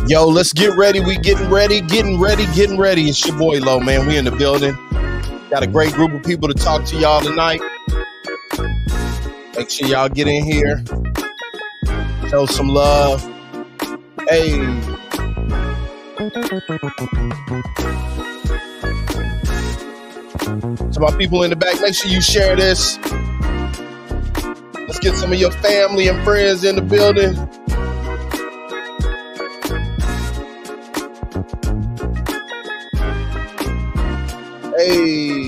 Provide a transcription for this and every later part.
Yo, let's get ready. We getting ready. It's your boy Lo, man. We in the building. Got a great group of people to talk to y'all tonight. Make sure y'all get in here. Show some love. Hey. To my people in the back, make sure you share this. Let's get some of your family and friends in the building. Hey.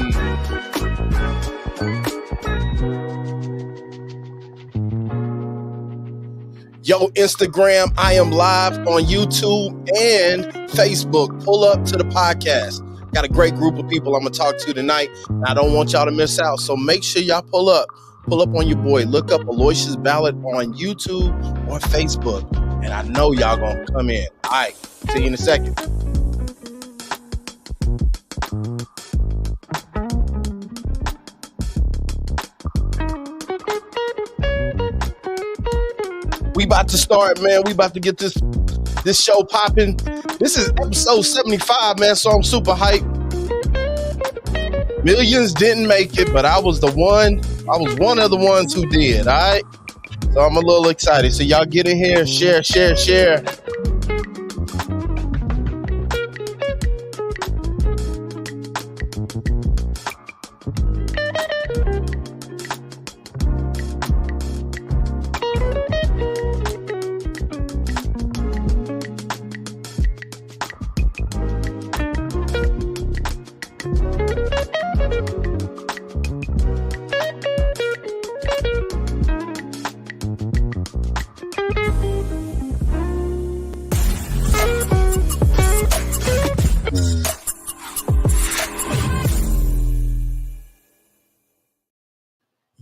Yo, Instagram, I am live on YouTube and Facebook. Pull up to the podcast. Got a great group of people I'm going to talk to tonight. I don't want y'all to miss out. So make sure y'all pull up. Pull up on your boy. Look up Aloysius Ballard on YouTube or Facebook. And I know y'all going to come in. All right. See you in a second. We about to start, man. We about to get this show popping. This is episode 75, man, so I'm super hyped. Millions didn't make it, but I was one of the ones who did, all right? So I'm a little excited. So y'all get in here, share.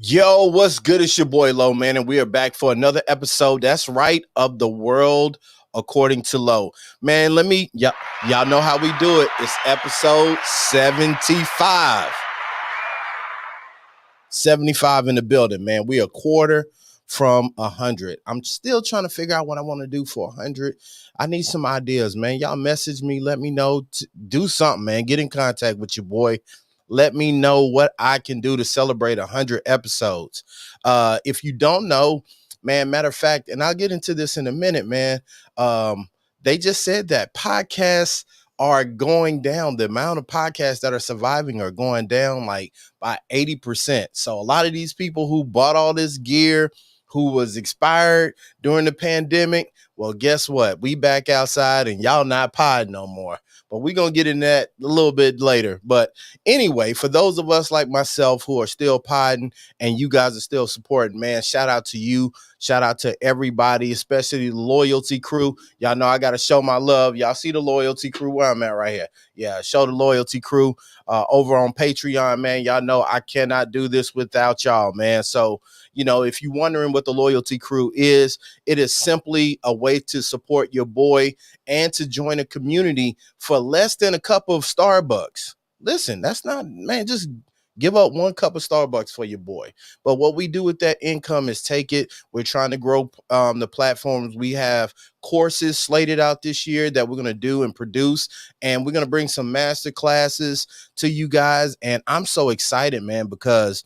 Yo, what's good? It's your boy Lo, man, and we are back for another episode. That's right, of The World According to Lo. Man, y'all know how we do it. It's episode 75. 75 in the building, man. We a quarter from 100. I'm still trying to figure out what I want to do for 100. I need some ideas, man. Y'all message me. Let me know. Do something, man. Get in contact with your boy. Let me know what I can do to celebrate 100 episodes. If you don't know, man, matter of fact, and I'll get into this in a minute, man. They just said that podcasts are going down. The amount of podcasts that are surviving are going down like by 80%. So a lot of these people who bought all this gear, who was expired during the pandemic, well, guess what? We back outside and y'all not pod no more. But we're going to get in that a little bit later. But anyway, for those of us like myself who are still podding and you guys are still supporting, man, shout out to you. Shout out to everybody, especially the loyalty crew. Y'all know I got to show my love. Y'all see the loyalty crew where I'm at right here. Yeah, show the loyalty crew over on Patreon, man. Y'all know I cannot do this without y'all, man. So, you know, if you're wondering what the loyalty crew is, it is simply a way to support your boy and to join a community for less than a cup of Starbucks. Listen, that's not, man, just give up one cup of Starbucks for your boy. But what we do with that income is take it. We're trying to grow the platforms. We have courses slated out this year that we're going to do and produce. And we're going to bring some master classes to you guys. And I'm so excited, man, because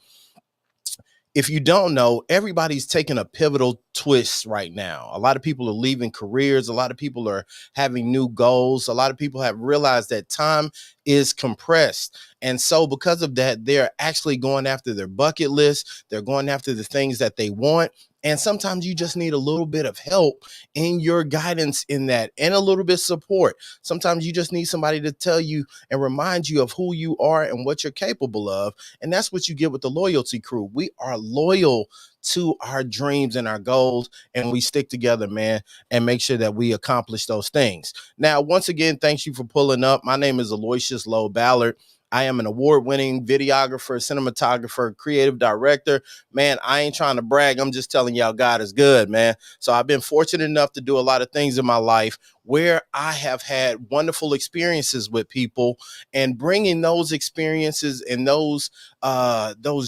if you don't know, everybody's taking a pivotal twist right now. A lot of people are leaving careers. A lot of people are having new goals. A lot of people have realized that time is compressed. And so because of that, they're actually going after their bucket list. They're going after the things that they want. And sometimes you just need a little bit of help in your guidance in that and a little bit of support. Sometimes you just need somebody to tell you and remind you of who you are and what you're capable of. And that's what you get with the loyalty crew. We are loyal to our dreams and our goals, and we stick together, man, and make sure that we accomplish those things. Now, once again, thanks you for pulling up. My name is Aloysius Lo Ballard. I am an award-winning videographer, cinematographer, creative director. Man, I ain't trying to brag. I'm just telling y'all God is good, man. So I've been fortunate enough to do a lot of things in my life where I have had wonderful experiences with people, and bringing those experiences and those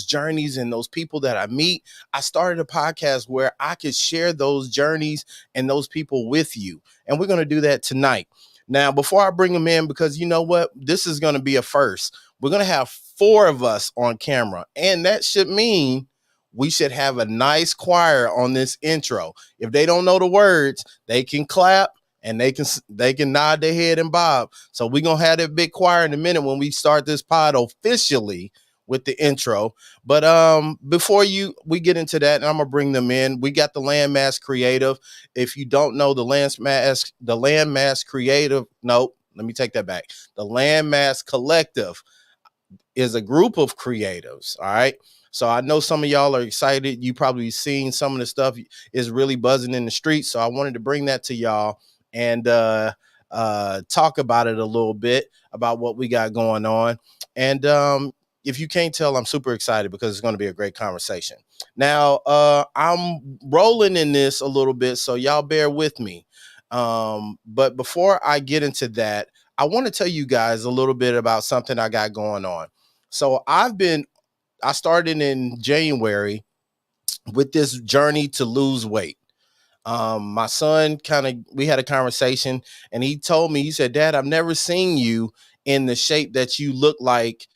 journeys and those people that I meet. I started a podcast where I could share those journeys and those people with you. And we're going to do that tonight. Now, before I bring them in, because you know what, this is going to be a first. We're going to have 4 of us on camera, and that should mean we should have a nice choir on this intro. If they don't know the words, they can clap and they can nod their head and bob. So we're going to have that big choir in a minute when we start this pod officially with the intro. But before we get into that, and I'm gonna bring them in. We got the Landmass Creative. If you don't know the Landmass Creative, nope, let me take that back. The Landmass Collective is a group of creatives. All right. So I know some of y'all are excited. You probably seen some of the stuff is really buzzing in the streets. So I wanted to bring that to y'all and talk about it a little bit, about what we got going on. And if you can't tell, I'm super excited because it's going to be a great conversation. Now, I'm rolling in this a little bit, so y'all bear with me. But before I get into that, I want to tell you guys a little bit about something I got going on. So I started in January with this journey to lose weight. My son we had a conversation, and he told me, he said, "Dad, I've never seen you in the shape that you look like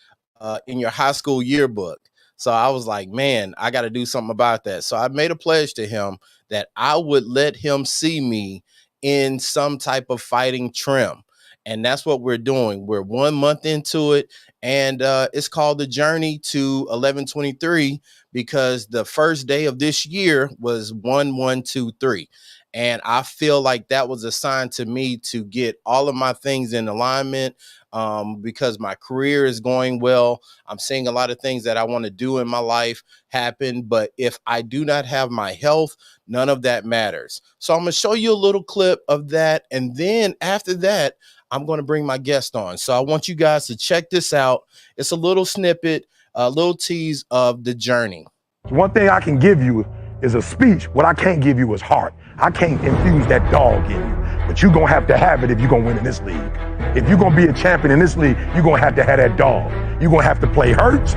in your high school yearbook." So I was like, man, I got to do something about that. So I made a pledge to him that I would let him see me in some type of fighting trim. And that's what we're doing. We're 1 month into it. And it's called The Journey to 1123, because the first day of this year was 1123. And I feel like that was a sign to me to get all of my things in alignment, because my career is going well. I'm seeing a lot of things that I want to do in my life happen. But if I do not have my health, none of that matters. So I'm going to show you a little clip of that. And then after that, I'm going to bring my guest on. So I want you guys to check this out. It's a little snippet, a little tease of the journey. One thing I can give you is a speech. What I can't give you is heart. I can't infuse that dog in you. But you're going to have to have it if you're going to win in this league. If you're going to be a champion in this league, you're going to have that dog. You're going to have to play hurt.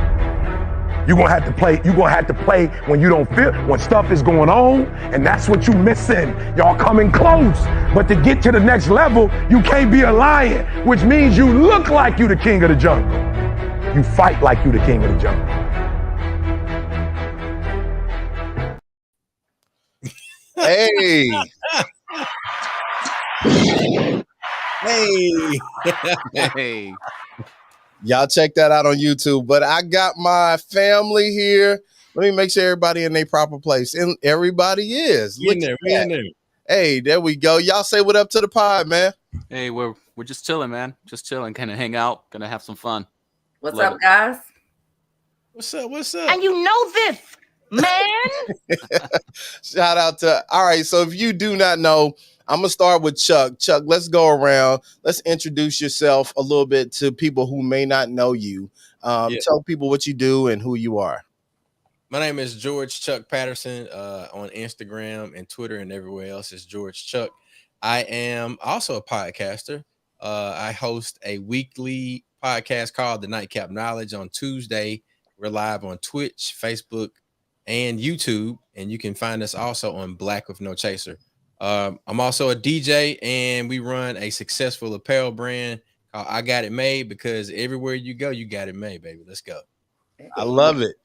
You're going to have to play when you don't feel, when stuff is going on, and that's what you missing. Y'all coming close, but to get to the next level, you can't be a lion, which means you look like you the king of the jungle. You fight like you the king of the jungle. Hey. Hey. Y'all check that out on YouTube. But I got my family here. Let me make sure everybody in their proper place. And everybody is. We in there. Hey, there we go. Y'all say what up to the pod, man. Hey, we're just chilling, man. Just chilling, kind of hang out, gonna have some fun. What's up, guys? What's up? And you know this, man. Shout out to, all right, so if you do not know, I'm going to start with Chuck. Chuck, let's go around. Let's introduce yourself a little bit to people who may not know you. Tell people what you do and who you are. My name is George Chuck Patterson. On Instagram and Twitter and everywhere else is George Chuck. I am also a podcaster. I host a weekly podcast called The Nightcap Knowledge on Tuesday. We're live on Twitch, Facebook, and YouTube. And you can find us also on Black with No Chaser. I'm also a DJ, and we run a successful apparel brand called I Got It Made, because everywhere you go, you got it made, baby. Let's go. I love it.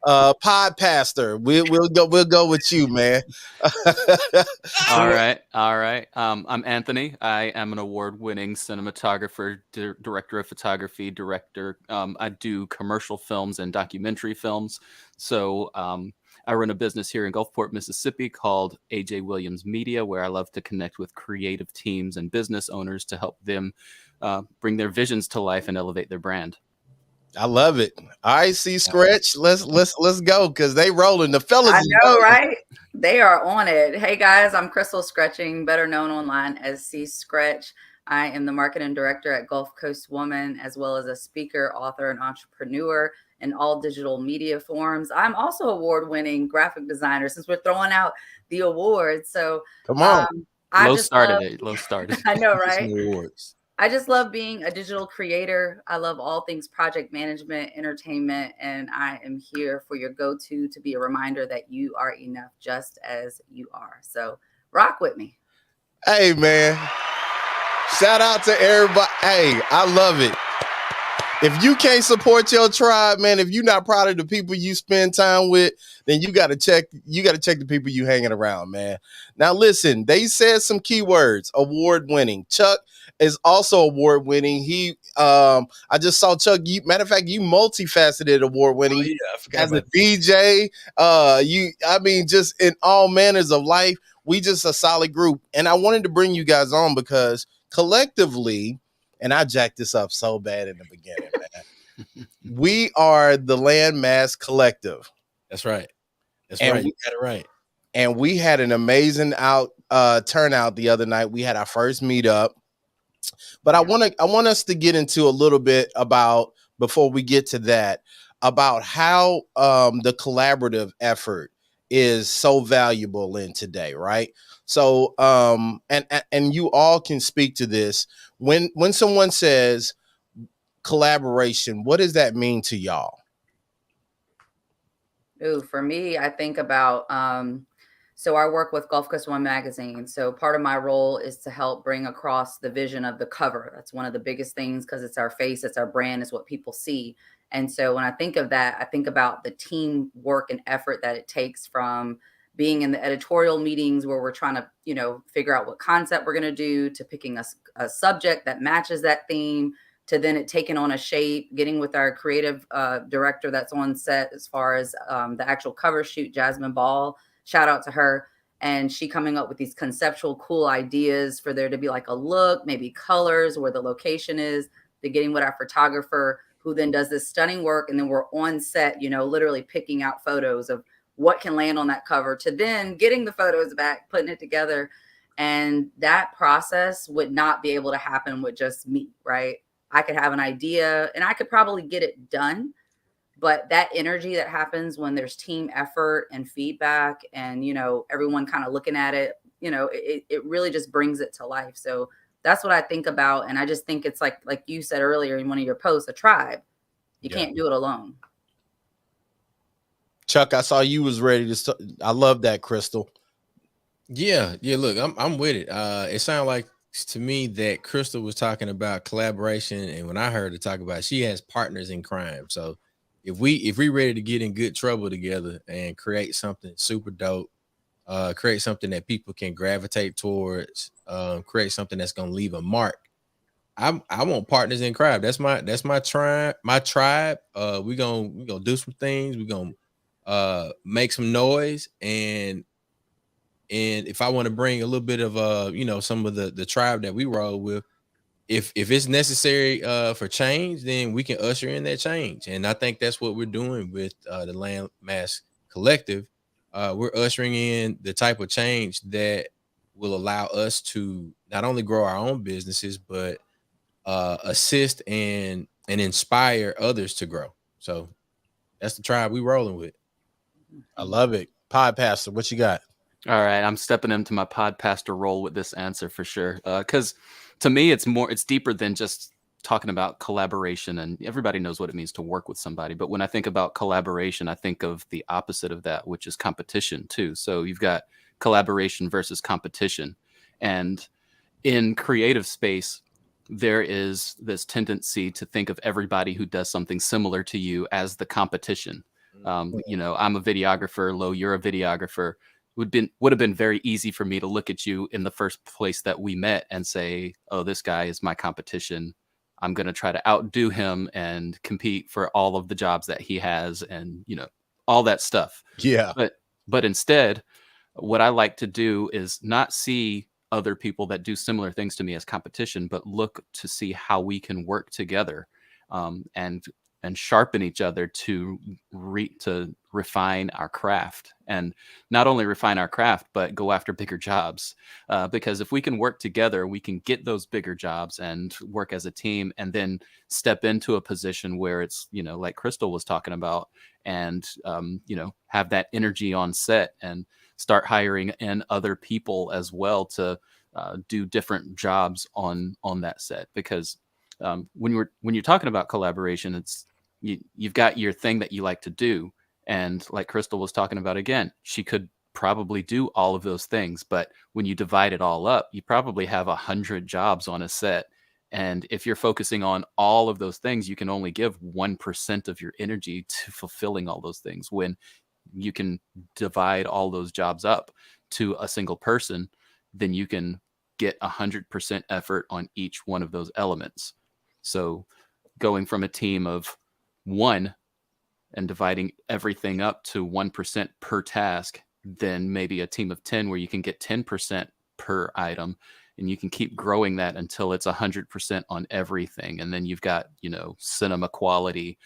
Pod pastor, we'll go with you, man. All right. I'm Anthony. I am an award-winning cinematographer, director of photography, director. I do commercial films and documentary films. So I run a business here in Gulfport, Mississippi called AJ Williams Media, where I love to connect with creative teams and business owners to help them bring their visions to life and elevate their brand. I love it. All right, see Scratch. Let's go, because they rolling. The fellas. I know, right? They are on it. Hey guys, I'm Crystal Scratching, better known online as C Scratch. I am the marketing director at Gulf Coast Woman, as well as a speaker, author, and entrepreneur in all digital media forms. I'm also award-winning graphic designer since we're throwing out the awards. So Come on. I Low just started love, it. Low started. I know, Some right? awards. I just love being a digital creator. I love all things project management, entertainment, and I am here for your go-to to be a reminder that you are enough just as you are. So rock with me. Hey, man. Shout out to everybody. Hey, I love it. If you can't support your tribe, man, if you're not proud of the people you spend time with, then you got to check the people you hanging around, man. Now, listen, they said some keywords, award-winning. Chuck is also award-winning. I just saw Chuck, matter of fact, you multifaceted award-winning. Oh, yeah, I forgot as a about DJ, just in all manners of life, we just a solid group. And I wanted to bring you guys on because collectively, and I jacked this up so bad in the beginning, man. We are the Landmass Collective. That's right. That's And right. You got it right. And we had an amazing turnout the other night. We had our first meetup. But I want us to get into a little bit about, before we get to that, about how the collaborative effort is so valuable in today, right? So and you all can speak to this. When someone says collaboration, what does that mean to y'all? Ooh, for me, I think about so I work with Gulf Coast One magazine. So part of my role is to help bring across the vision of the cover. That's one of the biggest things because it's our face, it's our brand, it's what people see. And so when I think of that, I think about the teamwork and effort that it takes from being in the editorial meetings where we're trying to, figure out what concept we're going to do, to picking a subject that matches that theme, to then it taking on a shape, getting with our creative director that's on set as far as the actual cover shoot, Jasmine Ball, shout out to her. And she coming up with these conceptual cool ideas for there to be like a look, maybe colors, where the location is, to getting with our photographer who then does this stunning work. And then we're on set, literally picking out photos of what can land on that cover, to then getting the photos back, putting it together. And that process would not be able to happen with just me, right? I could have an idea and I could probably get it done, but that energy that happens when there's team effort and feedback and, everyone kind of looking at it, it really just brings it to life. So that's what I think about. And I just think it's like you said earlier in one of your posts, a tribe. You can't do it alone. Chuck, I saw you was ready to start. I love that, Crystal. Yeah. Look, I'm with it. It sounded like to me that Crystal was talking about collaboration, and when I heard her talk about it, she has partners in crime. So if we ready to get in good trouble together and create something super dope, create something that people can gravitate towards, create something that's gonna leave a mark, I want partners in crime. That's my tribe. We gonna do some things. We gonna make some noise, and if I want to bring a little bit of some of the tribe that we roll with, if it's necessary for change, then we can usher in that change. And I think that's what we're doing with the Landmass Collective. We're ushering in the type of change that will allow us to not only grow our own businesses, but assist and inspire others to grow. So that's the tribe we rolling with. I love it. Pod Pastor, what you got? All right, I'm stepping into my pod pastor role with this answer for sure. Because to me, it's deeper than just talking about collaboration, and everybody knows what it means to work with somebody. But when I think about collaboration, I think of the opposite of that, which is competition too. So you've got collaboration versus competition. And in creative space, there is this tendency to think of everybody who does something similar to you as the competition. I'm a videographer, Lo, you're a videographer. Would have been very easy for me to look at you in the first place that we met and say, oh, this guy is my competition. I'm going to try to outdo him and compete for all of the jobs that he has and, all that stuff. Yeah. But instead, what I like to do is not see other people that do similar things to me as competition, but look to see how we can work together and sharpen each other to refine our craft, and not only refine our craft, but go after bigger jobs. Because if we can work together, we can get those bigger jobs and work as a team, and then step into a position where it's, like Crystal was talking about, and, have that energy on set and start hiring in other people as well to do different jobs on that set. Because when you're talking about collaboration, it's you've got your thing that you like to do, and like Crystal was talking about, again, she could probably do all of those things, but when you divide it all up, you probably have 100 jobs on a set. And if you're focusing on all of those things, you can only give 1% of your energy to fulfilling all those things. When you can divide all those jobs up to a single person, then you can get 100% effort on each one of those elements. So going from a team of 1 and dividing everything up to 1% per task, then maybe a team of 10 where you can get 10% per item, and you can keep growing that until it's 100% on everything. And then you've got, cinema quality,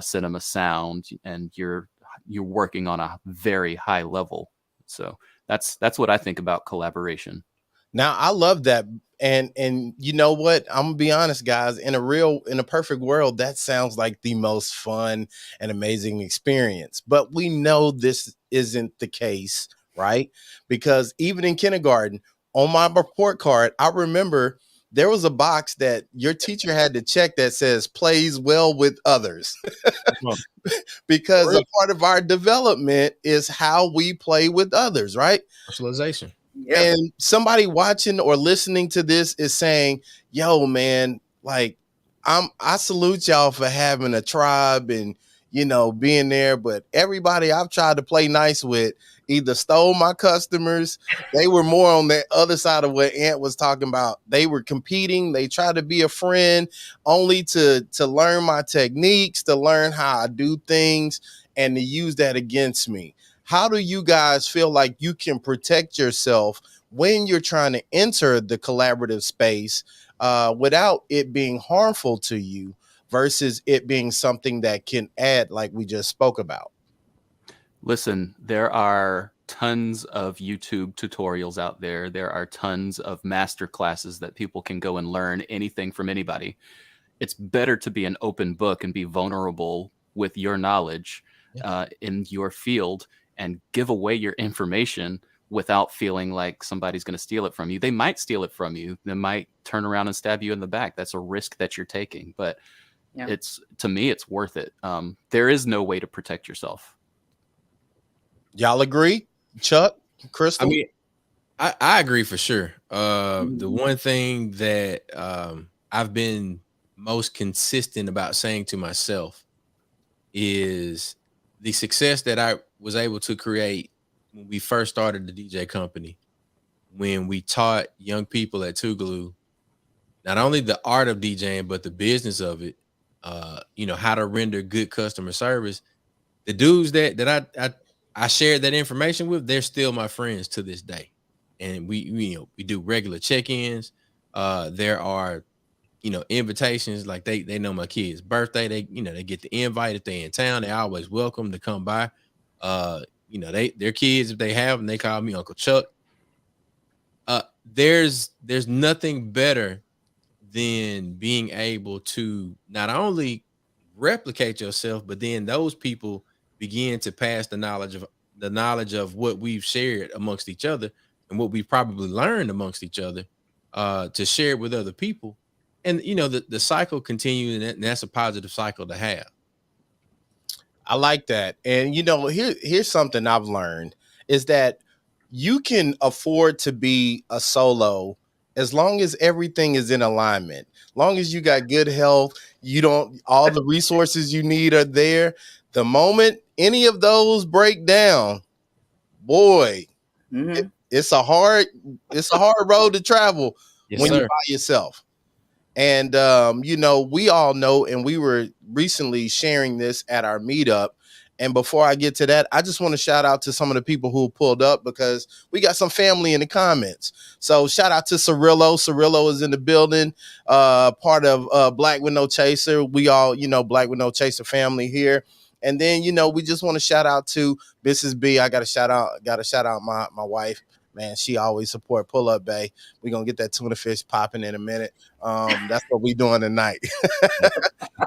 cinema sound, and you're working on a very high level. So that's what I think about collaboration. Now, I love that. And you know what? I'm gonna be honest, guys, in a perfect world, that sounds like the most fun and amazing experience. But we know this isn't the case, right? Because even in kindergarten, on my report card, I remember there was a box that your teacher had to check that says plays well with others. Because a part of our development is how we play with others, right? Socialization. Yep. And somebody watching or listening to this is saying, yo, man, like I salute y'all for having a tribe and, being there. But everybody I've tried to play nice with either stole my customers. They were more on the other side of what Ant was talking about. They were competing. They tried to be a friend only to learn my techniques, to learn how I do things, and to use that against me. How do you guys feel like you can protect yourself when you're trying to enter the collaborative space without it being harmful to you versus it being something that can add, like we just spoke about? Listen, there are tons of YouTube tutorials out there. There are tons of master classes that people can go and learn anything from anybody. It's better to be an open book and be vulnerable with your knowledge in your field, and give away your information without feeling like somebody's going to steal it from you. They might steal it from you. They might turn around and stab you in the back. That's a risk that you're taking, but to me, it's worth it. There is no way to protect yourself. Y'all agree? Chuck, Crystal? I mean, I agree for sure. The one thing that I've been most consistent about saying to myself is the success that I was able to create when we first started the DJ company, when we taught young people at Tougaloo not only the art of DJing, but the business of it, how to render good customer service. The dudes that I shared that information with, they're still my friends to this day. And we do regular check-ins. There are, invitations, like they know my kid's birthday. They get the invite if they're in town. They're always welcome to come by. Their kids, if they have them, they call me Uncle Chuck. There's nothing better than being able to not only replicate yourself, but then those people begin to pass the knowledge of what we've shared amongst each other and what we've probably learned amongst each other, to share it with other people. And the cycle continues, and that's a positive cycle to have. I like that. And here's something I've learned is that you can afford to be a solo as long as everything is in alignment. Long as you got good health, all the resources you need are there. The moment any of those break down, boy, it's a hard road to travel when you're by yourself. And we all know, and we were recently sharing this at our meetup. And before I get to that, I just want to shout out to some of the people who pulled up, because we got some family in the comments. So shout out to Cirillo. Cirillo is in the building, part of Black with No Chaser. We all, Black with No Chaser family here. And then, you know, we just want to shout out to Mrs. B. I got to shout out my wife. Man, she always support Pull Up Bay. We're going to get that tuna fish popping in a minute. That's what we doing tonight.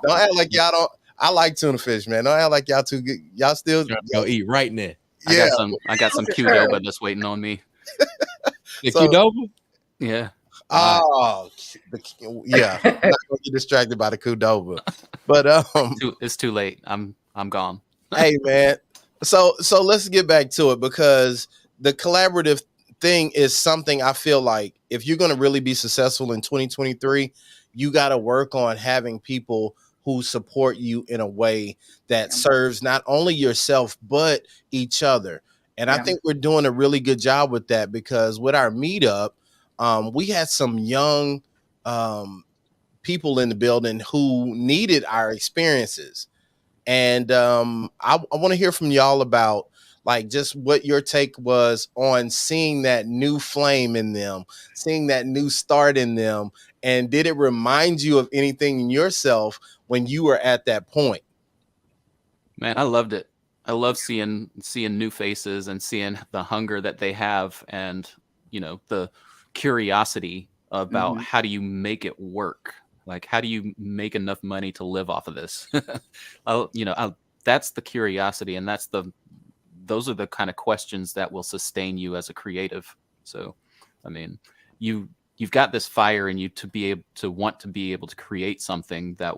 Don't act like y'all don't. I like tuna fish, man. Don't act like y'all too good. Y'all still go eat right now. Yeah. I got some Qdoba that's waiting on me. The So- Qdoba? Yeah. Oh, yeah. I'm not gonna get distracted by the Qdoba. But It's too late. I'm gone. hey, man. So let's get back to it, because the collaborative thing is something I feel like if you're going to really be successful in 2023, you got to work on having people who support you in a way that serves not only yourself, but each other. And I think we're doing a really good job with that, because with our meetup, we had some young people in the building who needed our experiences. And I want to hear from y'all about like just what your take was on seeing that new flame in them, seeing that new start in them. And did it remind you of anything in yourself when you were at that point? Man, I loved it. I love seeing new faces and seeing the hunger that they have, and you know, the curiosity about how do you make it work? Like, how do you make enough money to live off of this? That's the curiosity, and those are the kind of questions that will sustain you as a creative. So, I mean, you've got this fire in you to be able to want to be able to create something that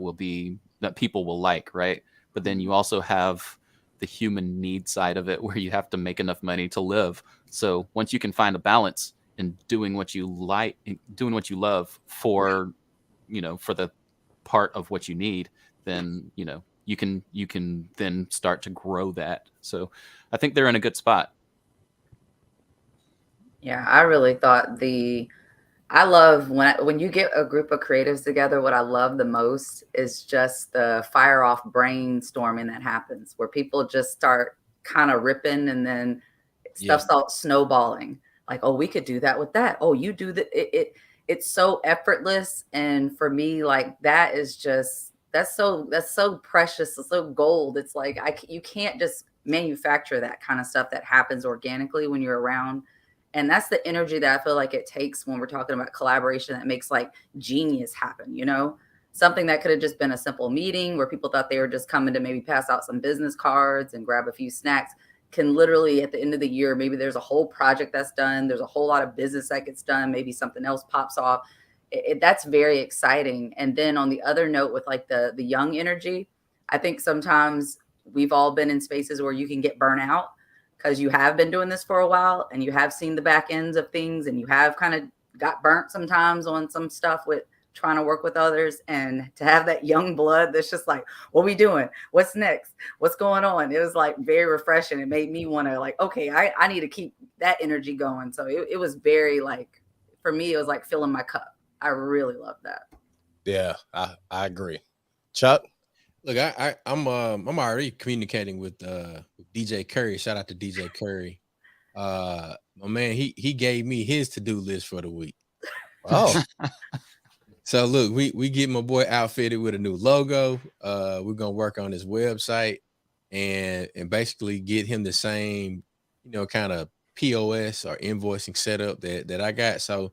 people will like, right? But then you also have the human need side of it, where you have to make enough money to live. So once you can find a balance in doing what you like, doing what you love for, for the part of what you need, then, you can then start to grow that. So I think they're in a good spot. Yeah, I really thought I love when you get a group of creatives together. What I love the most is just the fire off brainstorming that happens, where people just start kind of ripping, and then stuff starts snowballing. Like, oh, we could do that with that. Oh, you do that. It's so effortless, and for me, like that is just that's so precious. It's so gold. It's like you can't just manufacture that kind of stuff that happens organically when you're around. And that's the energy that I feel like it takes when we're talking about collaboration that makes like genius happen, something that could have just been a simple meeting where people thought they were just coming to maybe pass out some business cards and grab a few snacks, can literally at the end of the year, maybe there's a whole project that's done. There's a whole lot of business that gets done. Maybe something else pops off. That's very exciting. And then on the other note, with like the young energy, I think sometimes we've all been in spaces where you can get burnt out, because you have been doing this for a while and you have seen the back ends of things, and you have kind of got burnt sometimes on some stuff with trying to work with others. And to have that young blood that's just like, what are we doing? What's next? What's going on? It was like very refreshing. It made me want to like, okay, I need to keep that energy going. So it was very like, for me, it was like filling my cup. I really love that. Yeah, I agree. Chuck? Look, I'm already communicating with DJ Curry. Shout out to DJ Curry. My man, he gave me his to-do list for the week. Oh. So look, we get my boy outfitted with a new logo. We're gonna work on his website and basically get him the same, kind of POS or invoicing setup that I got. So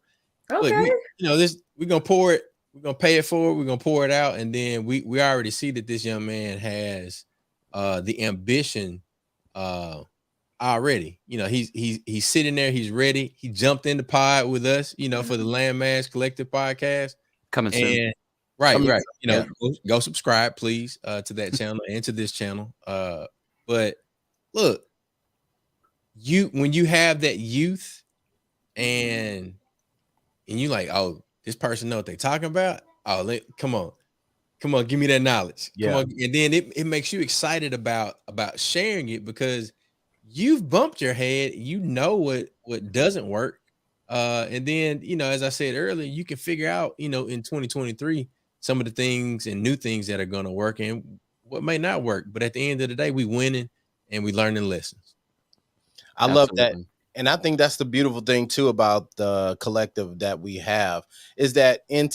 okay. Look, we're gonna pour it. We're gonna pay it forward. We're gonna pour it out, and then we already see that this young man has the ambition already. He's sitting there. He's ready. He jumped in the pod with us. For the Landmass Collective podcast. Coming soon. Right. Go subscribe, please, to that channel and to this channel. But look, when you have that youth and you like, oh, this person know what they talking about. Oh, come on, give me that knowledge. Yeah. Come on, and then it makes you excited about sharing it, because you've bumped your head. You know what doesn't work, and then as I said earlier, you can figure out in 2023 some of the things and new things that are going to work and what may not work. But at the end of the day, we winning and we learning lessons. I love that. And I think that's the beautiful thing too about the collective that we have, is that in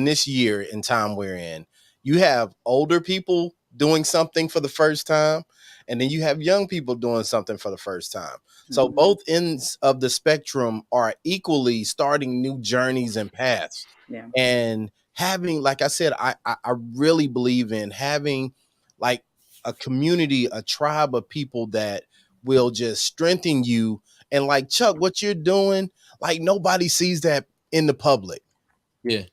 this year and time we're in, you have older people doing something for the first time, and then you have young people doing something for the first time. So both ends of the spectrum are equally starting new journeys and paths. Yeah. And having, like I said, I really believe in having like a community, a tribe of people that will just strengthen you. And like Chuck, what you're doing, like nobody sees that in the public. Yeah.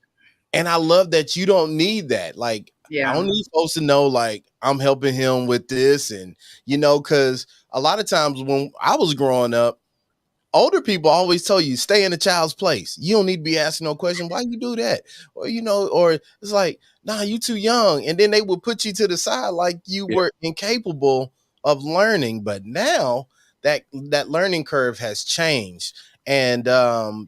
And I love that you don't need that. Like, I don't need folks to know, like, I'm helping him with this. And, you know, because a lot of times when I was growing up, older people always tell you, stay in the child's place. You don't need to be asking no question. Why you do that? Or, you know, or it's like, nah, you too young. And then they would put you to the side like you were incapable of learning. But now that learning curve has changed. And,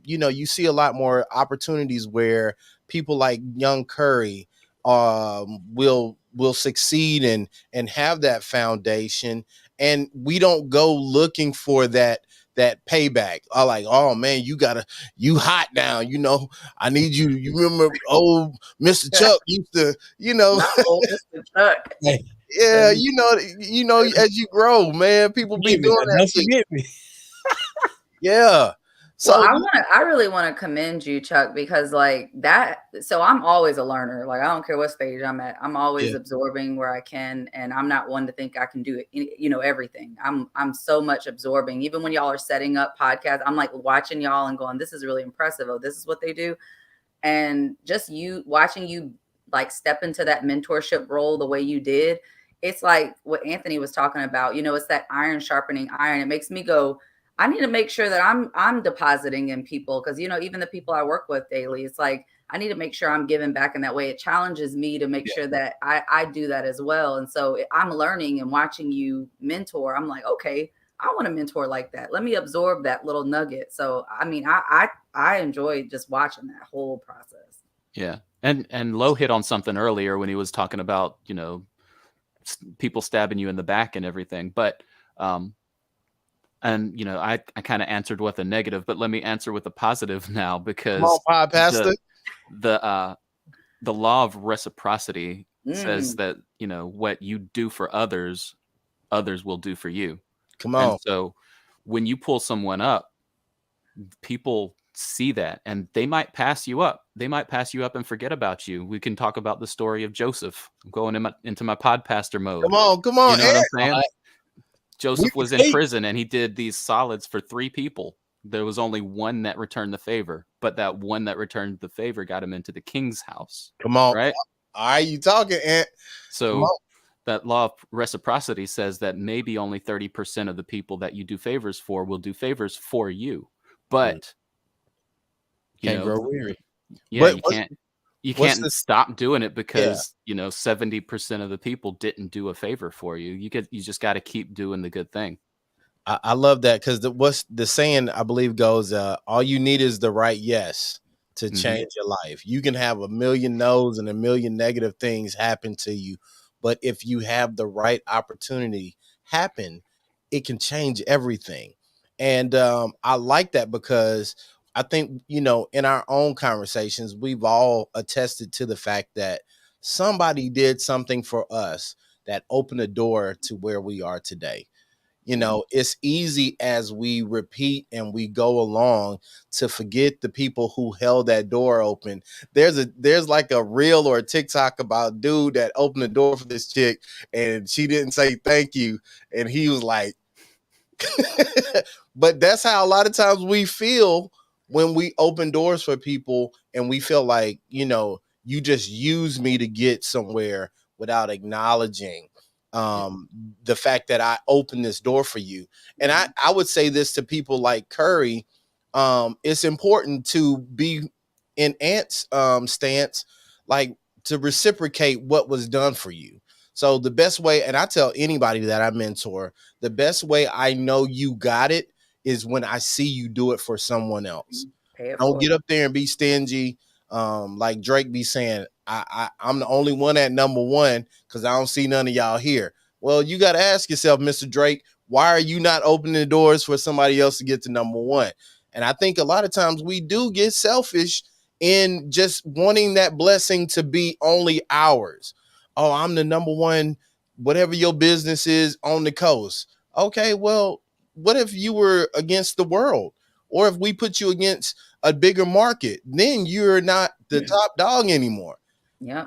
you know, you see a lot more opportunities where people like young Curry will succeed and have that foundation. And we don't go looking for that payback. I like, oh man, you hot now, you know, I need you. You remember old Mr. Chuck used to, you know, old Mr. Chuck. Yeah, you know, as you grow, man, people be doing that. Don't forget me. Yeah. So well, I really want to commend you, Chuck, because like that. So I'm always a learner. Like I don't care what stage I'm at. I'm always absorbing where I can, and I'm not one to think I can do it. You know, everything. I'm so much absorbing. Even when y'all are setting up podcasts, I'm like watching y'all and going, "This is really impressive. Oh, this is what they do." And just watching you like step into that mentorship role the way you did. It's like what Anthony was talking about. You know, it's that iron sharpening iron. It makes me go, I need to make sure that I'm depositing in people, because you know, even the people I work with daily, it's like I need to make sure I'm giving back in that way. It challenges me to make sure that I do that as well. And so I'm learning and watching you mentor. I'm like, okay, I want to mentor like that. Let me absorb that little nugget. So I mean, I enjoy just watching that whole process. Yeah, and Lo hit on something earlier when he was talking about, you know, people stabbing you in the back and everything, but and you know, I kind of answered with a negative, but let me answer with a positive now, because Pastor. The law of reciprocity says that, you know, what you do for others will do for you. Come on. And so when you pull someone up, people see that and they might pass you up. They might pass you up and forget about you. We can talk about the story of Joseph. I'm going into my podcaster mode. Come on. You know what I'm saying? Joseph was in prison and he did these solids for 3 people. There was only one that returned the favor, but that one that returned the favor got him into the king's house. Come on. Right? Are you talking, Ant? So that law of reciprocity says that maybe only 30% of the people that you do favors for will do favors for you. But you Can't know, grow weary. Yeah, you can't stop doing it because you know 70% of the people didn't do a favor for you. You just got to keep doing the good thing. I love that, because what's the saying, I believe, goes, all you need is the right yes to change your life. You can have a million no's and a million negative things happen to you, but if you have the right opportunity happen, it can change everything. And I like that, because I think, you know, in our own conversations, we've all attested to the fact that somebody did something for us that opened a door to where we are today. You know, it's easy as we repeat and we go along to forget the people who held that door open. There's like a reel or a TikTok about dude that opened the door for this chick and she didn't say thank you. And he was like, but that's how a lot of times we feel when we open doors for people, and we feel like, you know, you just use me to get somewhere without acknowledging the fact that I opened this door for you. And I would say this to people like Curry. It's important to be in Ant's stance, like to reciprocate what was done for you. So the best way, and I tell anybody that I mentor, the best way I know you got it is when I see you do it for someone else. Don't get up there and be stingy. Like Drake be saying, I'm the only one at number 1 because I don't see none of y'all here. Well, you got to ask yourself, Mr. Drake, why are you not opening the doors for somebody else to get to number 1? And I think a lot of times we do get selfish in just wanting that blessing to be only ours. oh, I'm the number one, whatever your business is on the coast. Okay, well, what if you were against the world? Or if we put you against a bigger market, then you're not the top dog anymore. Yeah.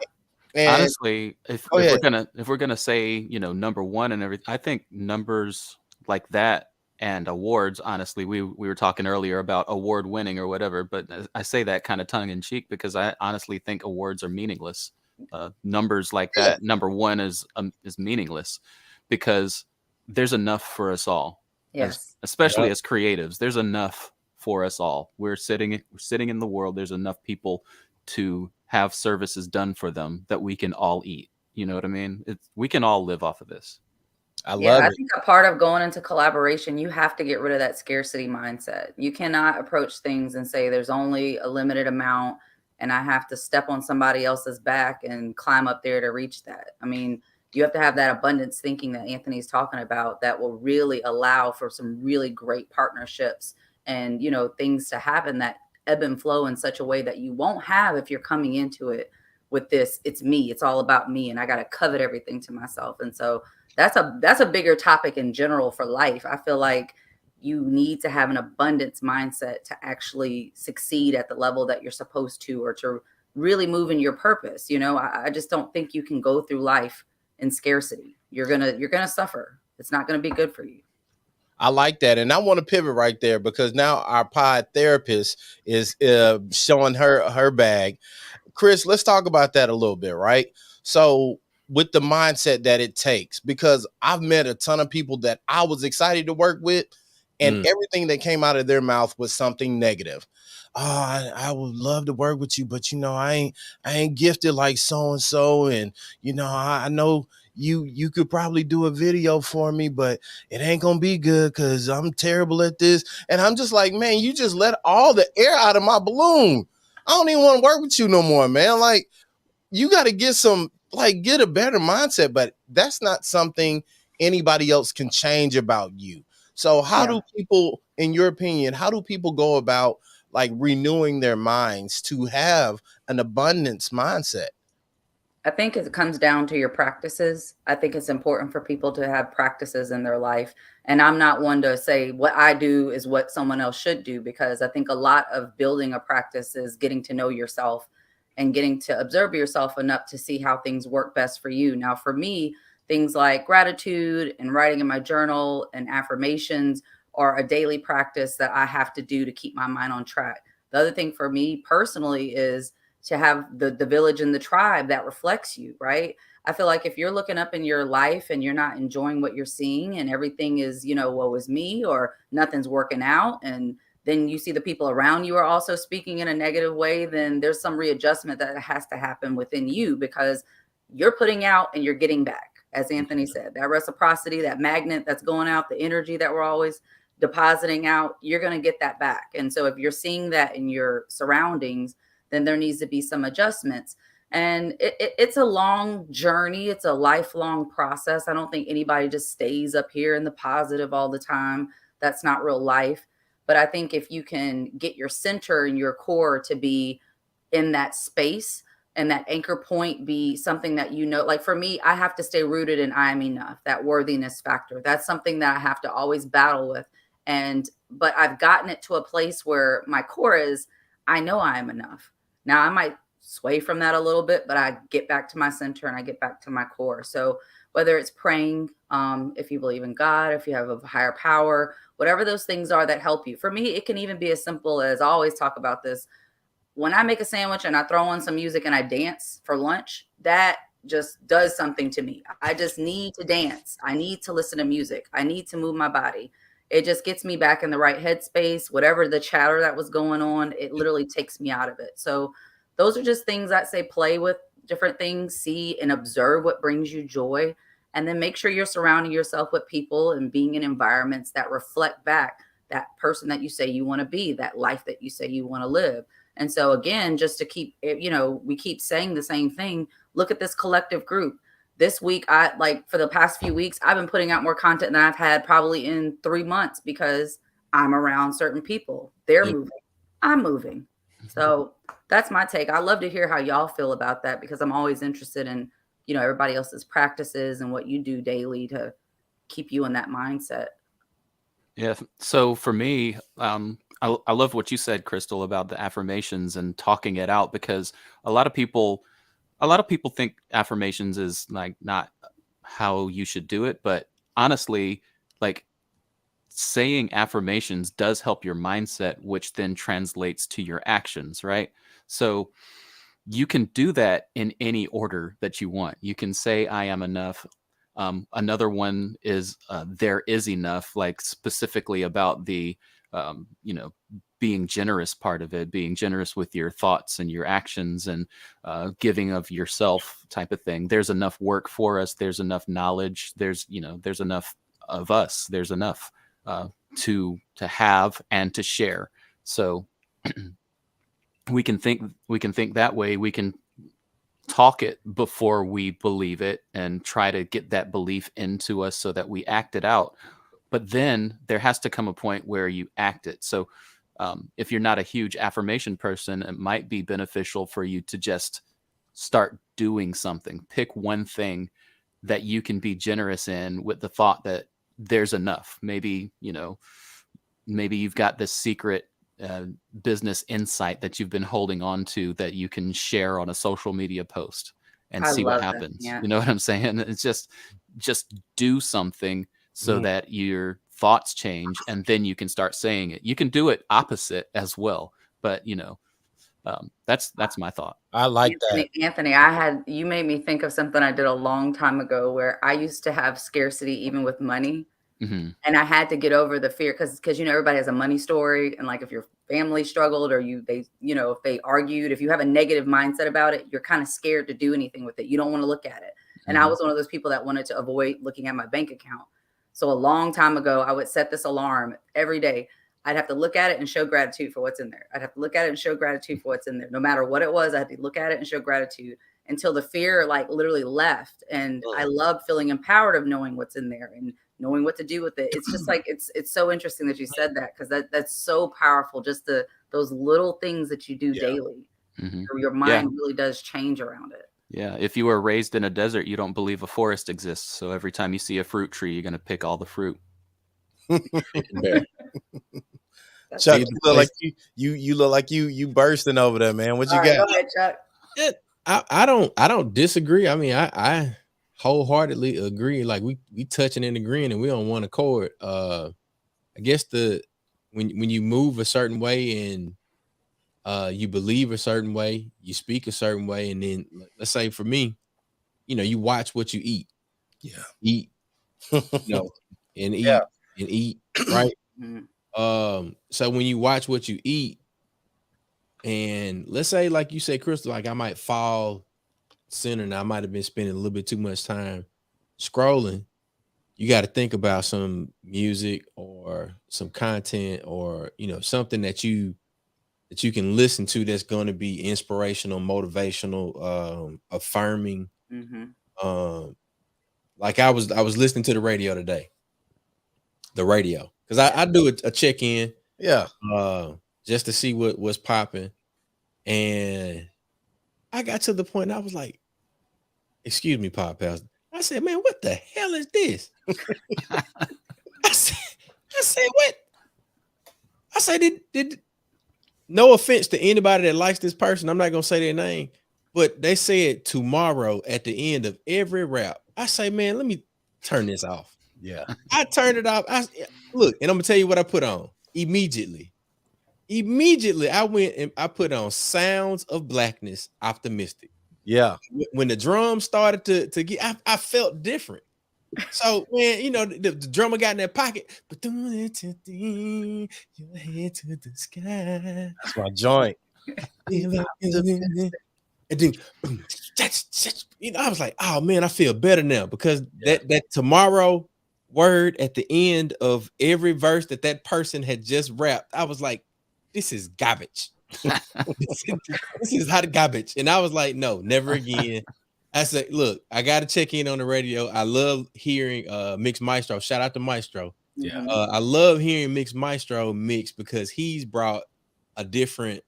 And honestly, if go ahead. we're gonna say, you know, number one and everything, I think numbers like that and awards, honestly, we were talking earlier about award winning or whatever, but I say that kind of tongue in cheek because I honestly think awards are meaningless. Numbers like that, number one is meaningless because there's enough for us all, Yes. especially as creatives. There's enough for us all. We're sitting in the world. There's enough people to have services done for them that we can all eat. You know what I mean? We can all live off of this. I Yeah, love I it. think a part of going into collaboration, you have to get rid of that scarcity mindset. You cannot approach things and say there's only a limited amount and I have to step on somebody else's back and climb up there to reach that. I mean, you have to have that abundance thinking that Anthony's talking about that will really allow for some really great partnerships and, you know, things to happen that ebb and flow in such a way that you won't have if you're coming into it with this, it's me, it's all about me, and I got to covet everything to myself. And so that's a bigger topic in general for life. I feel like you need to have an abundance mindset to actually succeed at the level that you're supposed to, or to really move in your purpose. You know, I just don't think you can go through life in scarcity. You're gonna suffer. It's not gonna be good for you. I like that. And I want to pivot right there because now our pod therapist is showing her bag. Chris, let's talk about that a little bit, right? So with the mindset that it takes, because I've met a ton of people that I was excited to work with, and everything that came out of their mouth was something negative. Oh, I would love to work with you, but you know, I ain't gifted like so and so, and you know, I know you could probably do a video for me, but it ain't gonna be good because I'm terrible at this. And I'm just like, man, you just let all the air out of my balloon. I don't even want to work with you no more, man. Like, you got to get a better mindset, but that's not something anybody else can change about you. So how do people, in your opinion, how do people go about like renewing their minds to have an abundance mindset? I think it comes down to your practices. I think it's important for people to have practices in their life. And I'm not one to say what I do is what someone else should do, because I think a lot of building a practice is getting to know yourself and getting to observe yourself enough to see how things work best for you. Now, for me, things like gratitude and writing in my journal and affirmations are a daily practice that I have to do to keep my mind on track. The other thing for me personally is to have the village and the tribe that reflects you, right? I feel like if you're looking up in your life and you're not enjoying what you're seeing and everything is, you know, woe is me, or nothing's working out, and then you see the people around you are also speaking in a negative way, then there's some readjustment that has to happen within you, because you're putting out and you're getting back. As Anthony said, that reciprocity, that magnet that's going out, the energy that we're always depositing out, you're going to get that back. And so if you're seeing that in your surroundings, then there needs to be some adjustments. And it's a long journey. It's a lifelong process. I don't think anybody just stays up here in the positive all the time. That's not real life. But I think if you can get your center and your core to be in that space, and that anchor point be something that, you know, like for me, I have to stay rooted in I am enough, that worthiness factor. That's something that I have to always battle with. But I've gotten it to a place where my core is, I know I am enough. Now I might sway from that a little bit, but I get back to my center and I get back to my core. So whether it's praying, if you believe in God, if you have a higher power, whatever those things are that help you. For me, it can even be as simple as, I always talk about this, when I make a sandwich and I throw on some music and I dance for lunch, that just does something to me. I just need to dance. I need to listen to music. I need to move my body. It just gets me back in the right headspace. Whatever the chatter that was going on, it literally takes me out of it. So those are just things that say play with different things, see and observe what brings you joy, and then make sure you're surrounding yourself with people and being in environments that reflect back that person that you say you want to be, that life that you say you want to live. And so again, just to keep, you know, we keep saying the same thing. Look at this collective group. This week, for the past few weeks, I've been putting out more content than I've had probably in 3 months, because I'm around certain people. They're moving. I'm moving. So that's my take. I love to hear how y'all feel about that, because I'm always interested in you know, everybody else's practices and what you do daily to keep you in that mindset. Yeah. So for me, I love what you said, Crystal, about the affirmations and talking it out, because a lot of people think affirmations is like not how you should do it. But honestly, like, saying affirmations does help your mindset, which then translates to your actions, right? So you can do that in any order that you want. You can say, I am enough. Another one is there is enough, like specifically about the, being generous part of it, being generous with your thoughts and your actions, and giving of yourself type of thing. There's enough work for us. There's enough knowledge. There's enough of us. There's enough to have and to share. So we can think that way. We can talk it before we believe it and try to get that belief into us so that we act it out. But then there has to come a point where you act it. So if you're not a huge affirmation person, it might be beneficial for you to just start doing something. Pick one thing that you can be generous in, with the thought that there's enough. Maybe you've got this secret business insight that you've been holding on to that you can share on a social media post and I see what love that. happens. Yeah. You know what I'm saying? It's just do something so that your thoughts change, and then you can start saying it. You can do it opposite as well, but that's my thought. I like that. Anthony, you made me think of something I did a long time ago, where I used to have scarcity even with money. Mm-hmm. And I had to get over the fear, because you know, everybody has a money story, and like if your family struggled, or if they argued, if you have a negative mindset about it, you're kind of scared to do anything with it. You don't want to look at it. And I was one of those people that wanted to avoid looking at my bank account. So a long time ago, I would set this alarm every day. I'd have to look at it and show gratitude for what's in there. I'd have to look at it and show gratitude for what's in there. No matter what it was, I had to look at it and show gratitude until the fear like literally left. And I love feeling empowered of knowing what's in there and knowing what to do with it. It's just like, it's so interesting that you said that, because that's so powerful. Just those little things that you do daily. Your mind really does change around it. Yeah. If you were raised in a desert, you don't believe a forest exists. So every time you see a fruit tree, you're going to pick all the fruit. Chuck, you look like you look like you bursting over there, man. What you got? Go ahead, Chuck. I don't disagree. I mean, I wholeheartedly agree. Like we touching and agreeing, and we on one accord. I guess when you move a certain way, and you believe a certain way, you speak a certain way, and then let's say for me, you watch what you eat. Yeah. Eat, and eat, right? So when you watch what you eat, and let's say, like you said, Crystal, like I might fall center, and I might have been spending a little bit too much time scrolling. You got to think about some music or some content, or something that you can listen to that's going to be inspirational, motivational, affirming. Like I was listening to the radio today. The radio, because I do a check-in, just to see what's popping, and I got to the point I was like, "Excuse me, Pop Pastor." I said, "Man, what the hell is this?" I said, "What?" I said, "Did no offense to anybody that likes this person, I'm not gonna say their name, but they said tomorrow at the end of every rap." I say, "Man, let me turn this off." Yeah. I turned it off. Look, and I'm gonna tell you what I put on immediately. I went and I put on Sounds of Blackness, Optimistic. Yeah. When the drums started to get, I felt different. So when the drummer got in that pocket, but your head to the sky. That's my joint. And then I was like, oh man, I feel better now, because that tomorrow word at the end of every verse that person had just rapped, I was like, this is garbage. this is hot garbage. And I was like, no, never again. I said, look, I got to check in on the radio. I love hearing Mix Maestro. Shout out to Maestro. Yeah. I love hearing Mix Maestro mix, because he's brought a different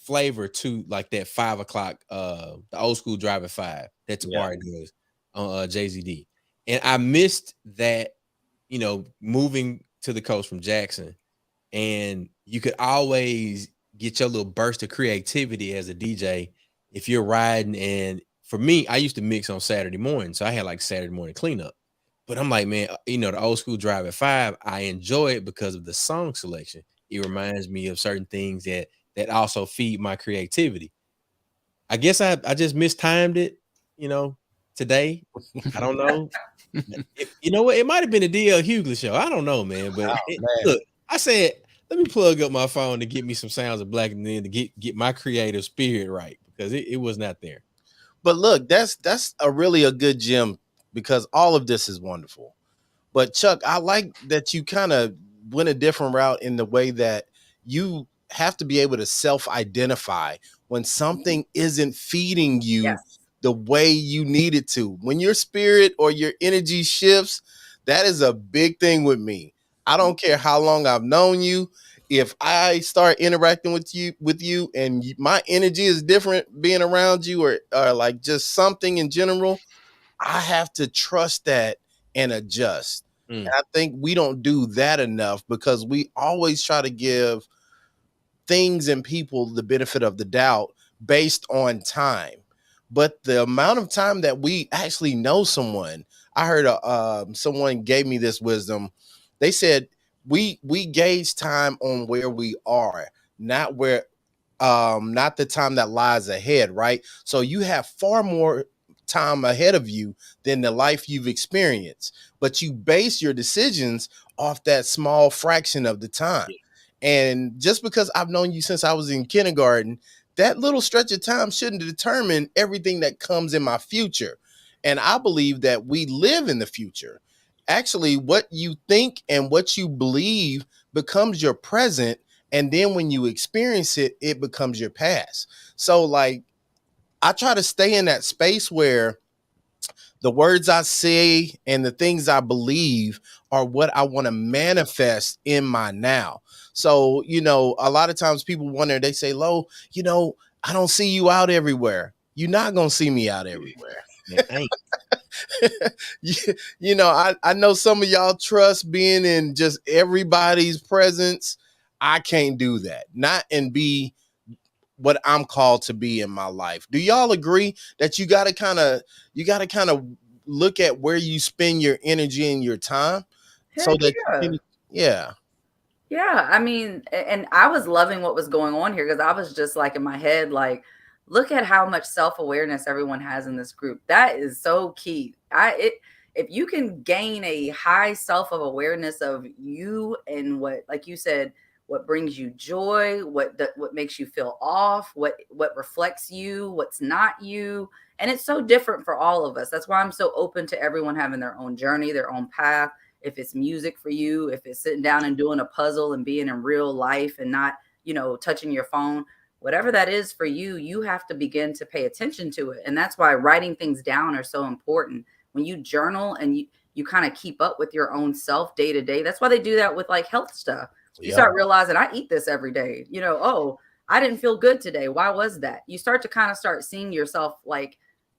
flavor to like that 5 o'clock, the old school Drive at 5 that Tabari does on JZD. And I missed that, moving to the coast from Jackson, and you could always get your little burst of creativity as a DJ if you're riding. And for me, I used to mix on Saturday morning, so I had like Saturday morning cleanup. But I'm like, man, the old school Drive at 5, I enjoy it because of the song selection. It reminds me of certain things that also feed my creativity. I guess I just mistimed it, today. I don't know. You know what? It might have been a DL Hughley show. I don't know, man. But look, I said, let me plug up my phone to get me some sounds of Black and then to get my creative spirit right, because it was not there. But look, that's really a good gem, because all of this is wonderful. But Chuck, I like that you kind of went a different route in the way that you have to be able to self-identify when something isn't feeding you the way you need it to. When your spirit or your energy shifts, that is a big thing with me. I don't care how long I've known you. If I start interacting with you and my energy is different being around you, or like just something in general, I have to trust that and adjust. And I think we don't do that enough, because we always try to give things and people the benefit of the doubt based on time. But the amount of time that we actually know someone, I heard someone gave me this wisdom. They said we gauge time on where we are, not not the time that lies ahead, right? So you have far more time ahead of you than the life you've experienced, but you base your decisions off that small fraction of the time. And just because I've known you since I was in kindergarten, that little stretch of time shouldn't determine everything that comes in my future. And I believe that we live in the future. Actually, what you think and what you believe becomes your present. And then when you experience it, it becomes your past. So like, I try to stay in that space where the words I say and the things I believe are what I want to manifest in my now. So, a lot of times people wonder, they say, Lo, I don't see you out everywhere. You're not going to see me out everywhere. I know some of y'all trust being in just everybody's presence. I can't do that. Not and be what I'm called to be in my life. Do y'all agree that you got to kind of look at where you spend your energy and your time? So that Yeah, I mean, and I was loving what was going on here, because I was just like in my head, like, look at how much self-awareness everyone has in this group. That is so key. If you can gain a high self-awareness of you and what, like you said, what brings you joy, what makes you feel off, what reflects you, what's not you. And it's so different for all of us. That's why I'm so open to everyone having their own journey, their own path. If it's music for you, if it's sitting down and doing a puzzle and being in real life and not, touching your phone, whatever that is for you, you have to begin to pay attention to it. And that's why writing things down are so important. When you journal and you kind of keep up with your own self day to day. That's why they do that with like health stuff. You start realizing, I eat this every day. Oh, I didn't feel good today. Why was that? You start to start seeing yourself like,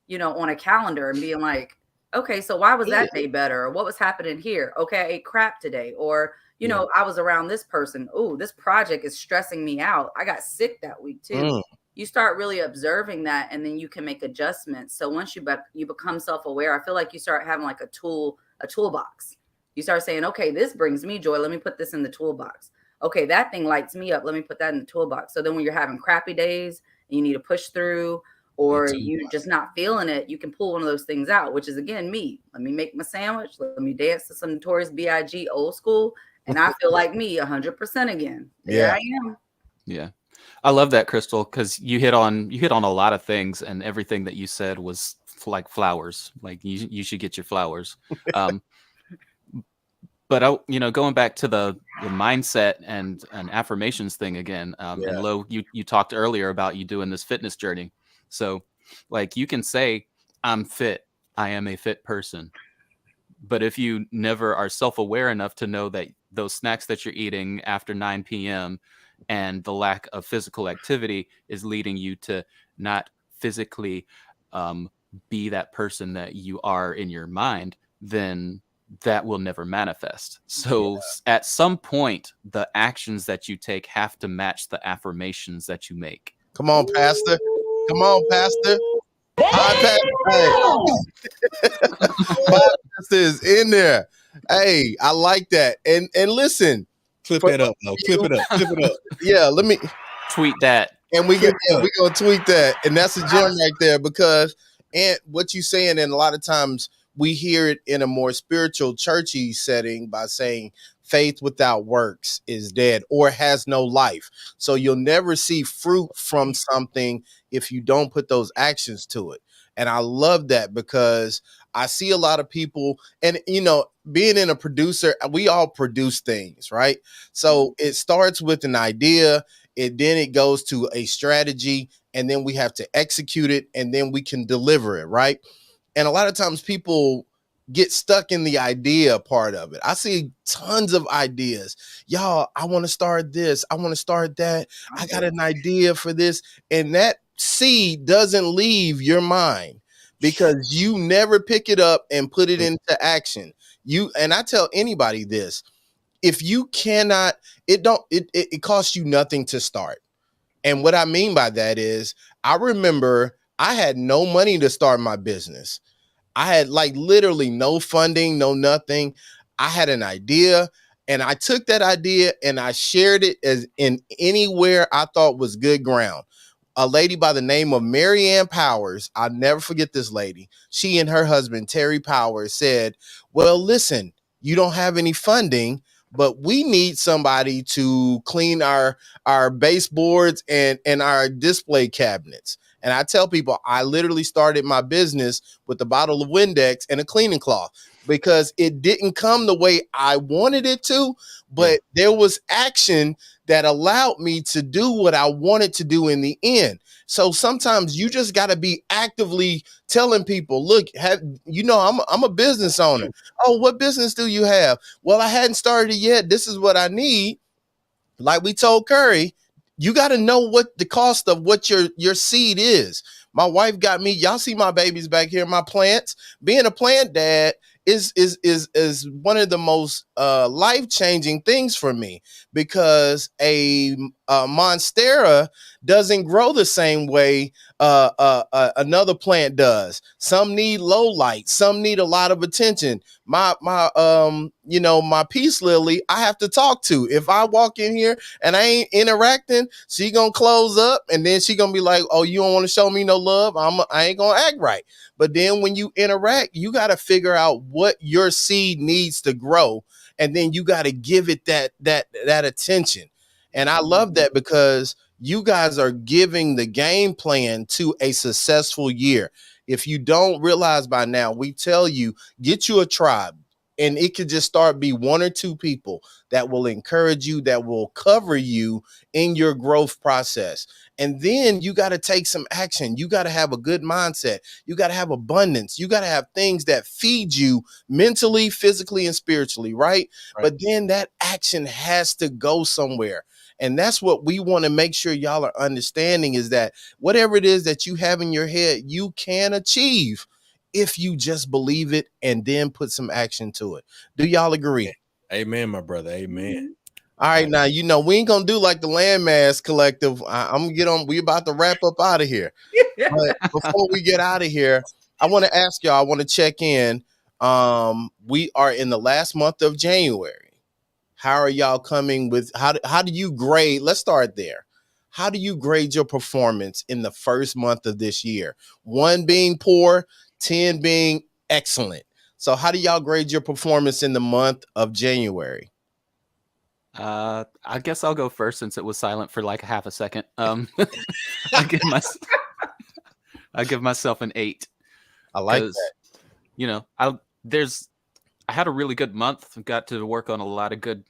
on a calendar and being like, okay, so why was that day better? Or what was happening here? Okay, I ate crap today. Or, I was around this person. Oh, this project is stressing me out. I got sick that week too. You start really observing that, and then you can make adjustments. So once you become self-aware, I feel like you start having like a toolbox. You start saying, okay, this brings me joy. Let me put this in the toolbox. Okay, that thing lights me up. Let me put that in the toolbox. So then when you're having crappy days and you need to push through, or you're just not feeling it, you can pull one of those things out, which is, again, me. Let me make my sandwich. Let me dance to some Notorious B.I.G. old school. And I feel like me 100% again. There I am. Yeah. I love that, Crystal, because you hit on a lot of things, and everything that you said was like flowers. Like you should get your flowers. But going back to the mindset and affirmations thing again, and Lo, you talked earlier about you doing this fitness journey. So like you can say, I'm fit, I am a fit person. But if you never are self-aware enough to know that those snacks that you're eating after 9 p.m. and the lack of physical activity is leading you to not physically be that person that you are in your mind, then that will never manifest. So at some point, the actions that you take have to match the affirmations that you make. Come on, Pastor. Come on, Pastor. Hi, Pastor. Hey. Pastor is in there. Hey, I like that. And listen. Clip that up, though. Clip it up. Clip it up. Yeah, let me tweet that. And we're gonna tweet that. And that's a gem right there, because and what you saying, and a lot of times we hear it in a more spiritual churchy setting by saying faith without works is dead or has no life. So you'll never see fruit from something if you don't put those actions to it. And I love that, because I see a lot of people, and being in a producer, we all produce things, right? So it starts with an idea, then it goes to a strategy, and then we have to execute it, and then we can deliver it, right? And a lot of times people get stuck in the idea part of it. I see tons of ideas. Y'all, I want to start this. I want to start that. I got an idea for this. And that seed doesn't leave your mind, because you never pick it up and put it into action. And I tell anybody this: if you cannot, it costs you nothing to start. And what I mean by that is, I remember I had no money to start my business. I had literally no funding, no nothing. I had an idea, and I took that idea and I shared it as in anywhere I thought was good ground. A lady by the name of Mary Ann Powers, I'll never forget this lady. She and her husband, Terry Powers, said, well, listen, you don't have any funding, but we need somebody to clean our baseboards and our display cabinets. And I tell people, I literally started my business with a bottle of Windex and a cleaning cloth, because it didn't come the way I wanted it to, but there was action that allowed me to do what I wanted to do in the end. So sometimes you just got to be actively telling people, look, I'm a business owner. Oh, what business do you have? Well, I hadn't started it yet. This is what I need. Like we told Curry, you got to know what the cost of what your seed is. My wife got me. Y'all see my babies back here, my plants. Being a plant dad is one of the most life-changing things for me, because a monstera doesn't grow the same way another plant does. Some need low light, some need a lot of attention. My peace lily, I have to talk to. If I walk in here and I ain't interacting, she gonna close up, and then she gonna be like, oh, you don't want to show me no love, I ain't gonna act right. But then when you interact, you got to figure out what your seed needs to grow, and then you got to give it that attention. And I love that, because you guys are giving the game plan to a successful year. If you don't realize by now, we tell you, get you a tribe, and it could just start be one or two people that will encourage you, that will cover you in your growth process. And then you got to take some action. You got to have a good mindset. You got to have abundance. You got to have things that feed you mentally, physically, and spiritually, right? But then that action has to go somewhere. And that's what we want to make sure y'all are understanding, is that whatever it is that you have in your head, you can achieve if you just believe it and then put some action to it. Do y'all agree? Amen, my brother. Amen. All right, now, we ain't gonna do like the Landmass Collective. I'm gonna get on. We about to wrap up out of here. But before we get out of here, I want to ask y'all. I want to check in. We are in the last month of January. How are y'all coming with? How do you grade? Let's start there. How do you grade your performance in the first month of this year? 1 being poor, 10 being excellent. So how do y'all grade your performance in the month of January? I guess I'll go first, since it was silent for like half a second. I give myself an 8. I like that. I had a really good month. Got to work on a lot of good,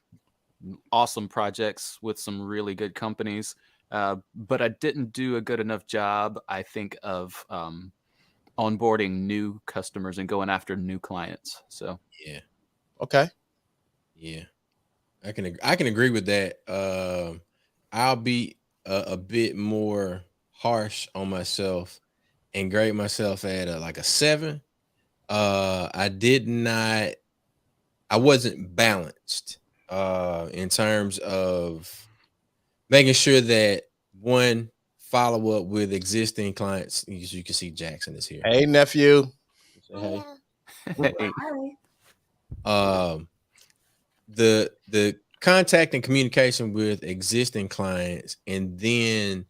awesome projects with some really good companies. But I didn't do a good enough job, I think, of onboarding new customers and going after new clients. So yeah. Okay. Yeah. I can agree with that. I'll be a bit more harsh on myself and grade myself at like a 7. I wasn't balanced in terms of making sure that one, follow up with existing clients. You can see Jackson is here. Hey, nephew. Say Hey. hey. The contact and communication with existing clients, and then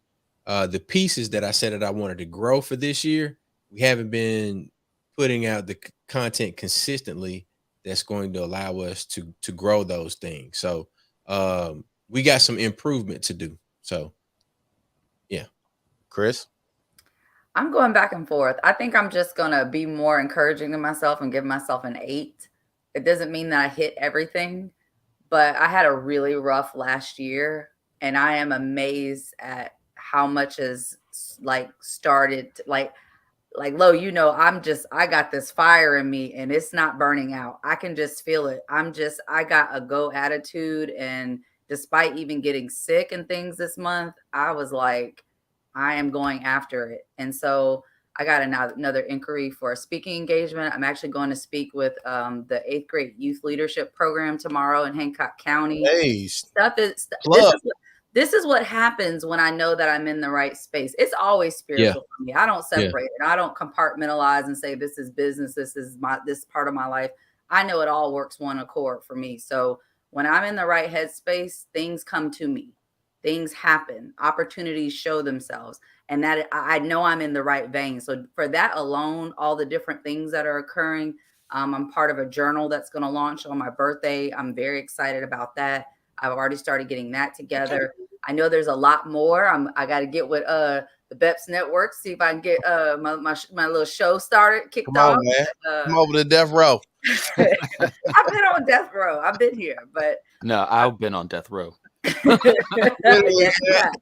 the pieces that I said that I wanted to grow for this year, we haven't been putting out the content consistently that's going to allow us to grow those things. So we got some improvement to do. So yeah. Chris? I'm going back and forth. I think I'm just going to be more encouraging to myself and give myself an 8. It doesn't mean that I hit everything, but I had a really rough last year, and I am amazed at how much has started like Lo, I got this fire in me and it's not burning out. I can just feel it. I got a go attitude. And despite even getting sick and things this month, I was like, I am going after it. And so I got another inquiry for a speaking engagement. I'm actually going to speak with the 8th grade youth leadership program tomorrow in Hancock County. Hey, This is what happens when I know that I'm in the right space. It's always spiritual for me. I don't separate it. I don't compartmentalize and say this is business. This is this part of my life. I know it all works one accord for me. So when I'm in the right headspace, things come to me. Things happen. Opportunities show themselves. And that I know I'm in the right vein. So for that alone, all the different things that are occurring, I'm part of a journal that's going to launch on my birthday. I'm very excited about that. I've already started getting that together. I know there's a lot more. I got to get with the BEPS network, see if I can get my little show started, kicked off. On, man. Come over to Death Row. I've been on death row. I've been here, but no, I've been on death row. Yes, you have.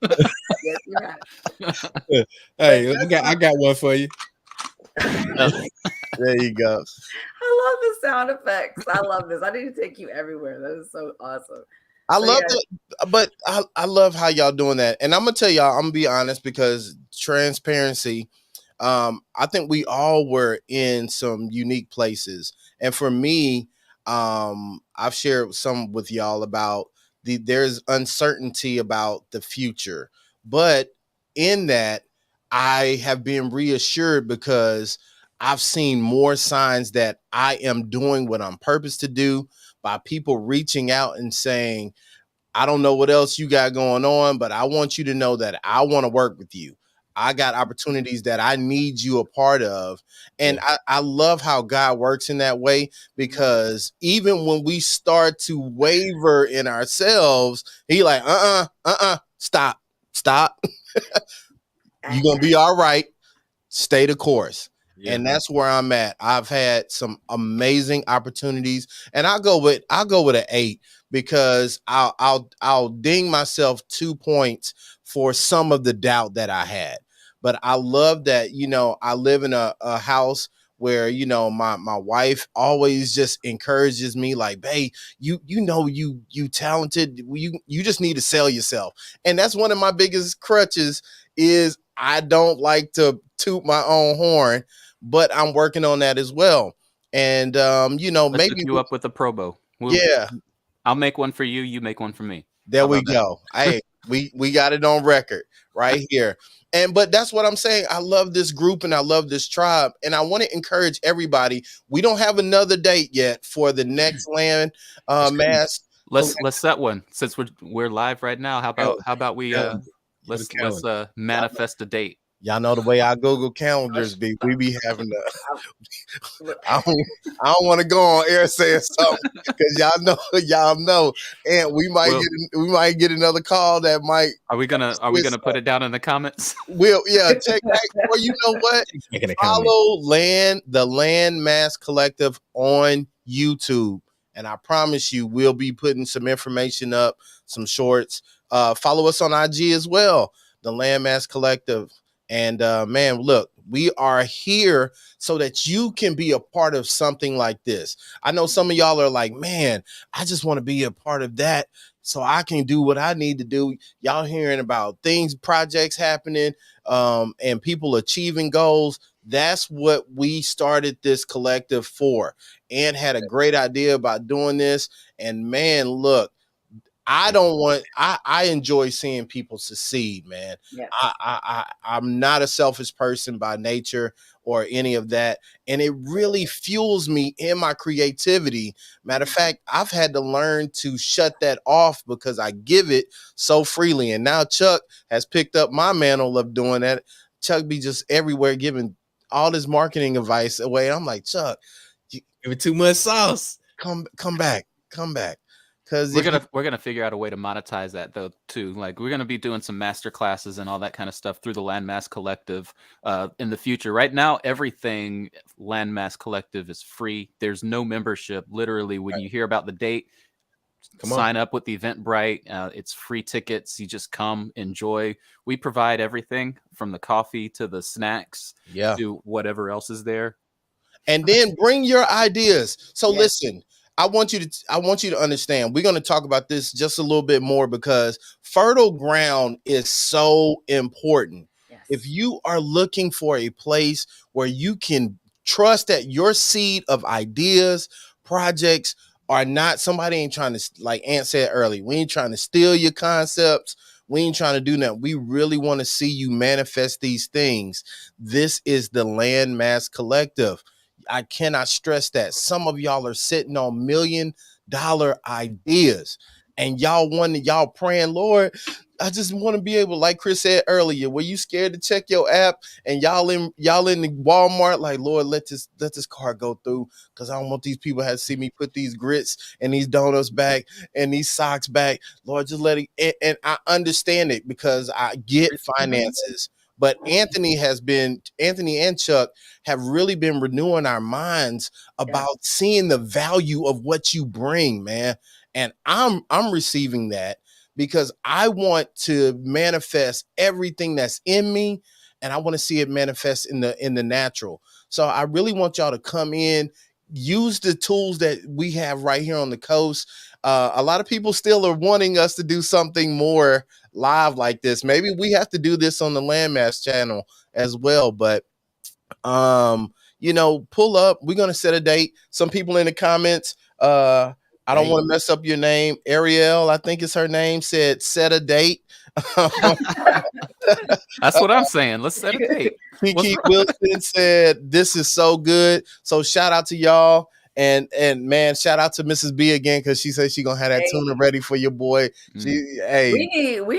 Yes, you have. Hey, I got one for you. There you go. I love the sound effects. I love this. I need to take you everywhere. That is so awesome. I love it, but I love how y'all doing that. And I'm gonna tell y'all, I'm gonna be honest, because transparency, I think we all were in some unique places. And for me, I've shared some with y'all about there's uncertainty about the future. But in that, I have been reassured because I've seen more signs that I am doing what I'm purposed to do by people reaching out and saying, I don't know what else you got going on, but I want you to know that I want to work with you. I got opportunities that I need you a part of. And I love how God works in that way, because even when we start to waver in ourselves, he like, stop. You're going to be all right. Stay the course. Yeah. And that's where I'm at. I've had some amazing opportunities, and I'll go with an 8, because I'll ding myself 2 points for some of the doubt that I had. But I love that, I live in a house where, my wife always just encourages me, like, babe, you talented. You just need to sell yourself. And that's one of my biggest crutches is I don't like to toot my own horn, but I'm working on that as well. And Let's maybe hook you up with a Probo. I'll make one for you. You make one for me. There we go. Hey, we got it on record right here. But that's what I'm saying. I love this group and I love this tribe, and I want to encourage everybody. We don't have another date yet for the next Landmass. Let's set one, since we're live right now. How about we let's manifest a date. Y'all know the way our Google calendars be. We be having I don't want to go on air saying something, because y'all know, and we might get another call that might. Are we gonna put it down in the comments? Check back. Or you know what? Follow the Landmass Collective on YouTube, and I promise you, we'll be putting some information up, some shorts. Follow us on IG as well, the Landmass Collective. And man, look, we are here so that you can be a part of something like this. I know some of y'all are like, man, I just want to be a part of that. so I can do what I need to do. Y'all hearing about things, projects happening, and people achieving goals. That's what we started this collective for, and had a great idea about doing this. And man, look, I enjoy seeing people succeed, man. Yes. I'm not a selfish person by nature or any of that. And it really fuels me in my creativity. Matter of fact, I've had to learn to shut that off because I give it so freely. And now Chuck has picked up my mantle of doing that. Chuck be just everywhere giving all this marketing advice away. I'm like, Chuck, Give it too much sauce. come back. Because we're gonna figure out a way to monetize that though too. Like we're gonna be doing some master classes and all that kind of stuff through the Landmass Collective in the future. Right now, everything Landmass Collective is free. There's no membership. Literally, when you hear about the date, sign up with the Eventbrite. It's free tickets. You just come, enjoy. We provide everything from the coffee to the snacks to whatever else is there. And then bring your ideas. So listen, I want you to understand. We're going to talk about this just a little bit more because fertile ground is so important. Yes. If you are looking for a place where you can trust that your seed of ideas, projects are not, somebody ain't trying to, like Ant said earlier, we ain't trying to steal your concepts. We ain't trying to do that. We really want to see you manifest these things. This is the Landmass Collective. I cannot stress that. Some of y'all are sitting on $1 million ideas, and y'all praying, Lord, I just want to be able, like Chris said earlier, were you scared to check your app and y'all in the Walmart, like, Lord, let this car go through because I don't want these people to have to see me put these grits and these donuts back and these socks back. Lord, just let it. And I understand it because I get finances. But Anthony and Chuck have really been renewing our minds about seeing the value of what you bring, man. And I'm receiving that because I want to manifest everything that's in me, and I want to see it manifest in the natural. So I really want y'all to come in, use the tools that we have right here on the coast. A lot of people still are wanting us to do something more live like this. Maybe we have to do this on the Landmass channel as well, but pull up. We're gonna set a date. Some people in the comments, I don't want to mess up your name. Ariel, I think it's her name, said set a date. That's what I'm saying. Let's set a date. Kiki Wilson said this is so good. So shout out to y'all. And man, shout out to Mrs. B again, because she said she gonna have that tuna ready for your boy. We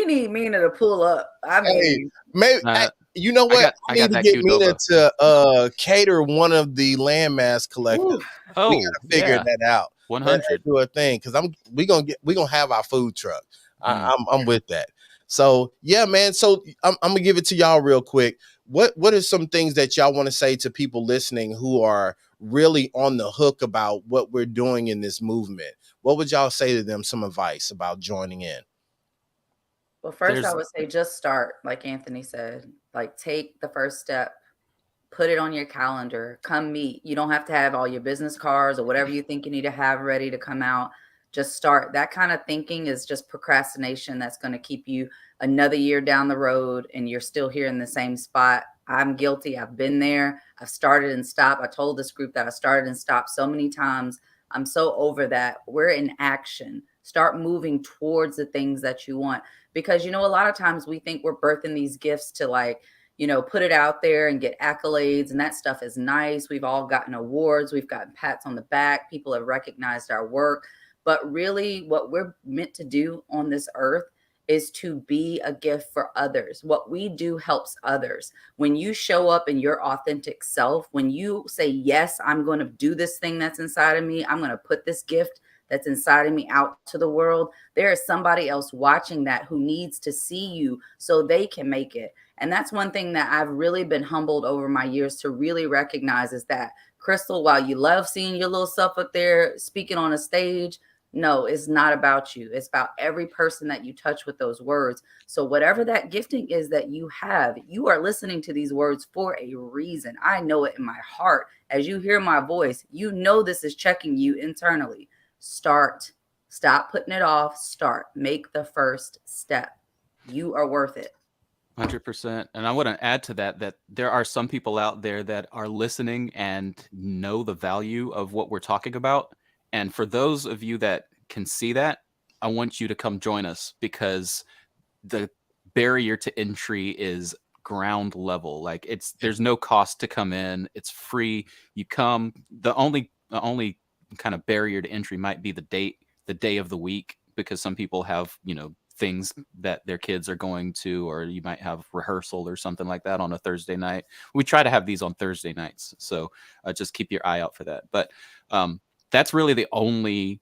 need Mina to pull up. I mean, maybe you know what? I need to get Mina to cater one of the Landmass Collective. Oh, we gotta figure that out. 100. Do a thing because we gonna have our food truck. I'm with that. So yeah, man. So I'm gonna give it to y'all real quick. What are some things that y'all want to say to people listening who are really on the hook about what we're doing in this movement? What would y'all say to them? Some advice about joining in? Well, first I would say just start, like Anthony said, like take the first step, put it on your calendar, come meet. You don't have to have all your business cards or whatever you think you need to have ready to come out. Just start. That kind of thinking is just procrastination. That's going to keep you another year down the road and you're still here in the same spot. I'm guilty. I've been there. I've started and stopped. I told this group that I started and stopped so many times. I'm so over that. We're in action. Start moving towards the things that you want. Because, a lot of times we think we're birthing these gifts to put it out there and get accolades. And that stuff is nice. We've all gotten awards. We've gotten pats on the back. People have recognized our work. But really what we're meant to do on this earth is to be a gift for others. What we do helps others. When you show up in your authentic self, when you say, yes, I'm going to do this thing that's inside of me, I'm going to put this gift that's inside of me out to the world, there is somebody else watching that who needs to see you so they can make it. And that's one thing that I've really been humbled over my years to really recognize is that, Crystal, while you love seeing your little self up there speaking on a stage, no, it's not about you. It's about every person that you touch with those words. So whatever that gifting is that you have, you are listening to these words for a reason. I know it in my heart. As you hear my voice, you know this is checking you internally. Start Stop putting it off. Start. Make the first step. You are worth it. 100%. And I want to add to that there are some people out there that are listening and know the value of what we're talking about. And for those of you that can see that, I want you to come join us, because the barrier to entry is ground level. Like, there's no cost to come in. It's free. You come. The only kind of barrier to entry might be the day of the week, because some people have, things that their kids are going to, or you might have rehearsal or something like that on a Thursday night. We try to have these on Thursday nights, so just keep your eye out for that. But that's really the only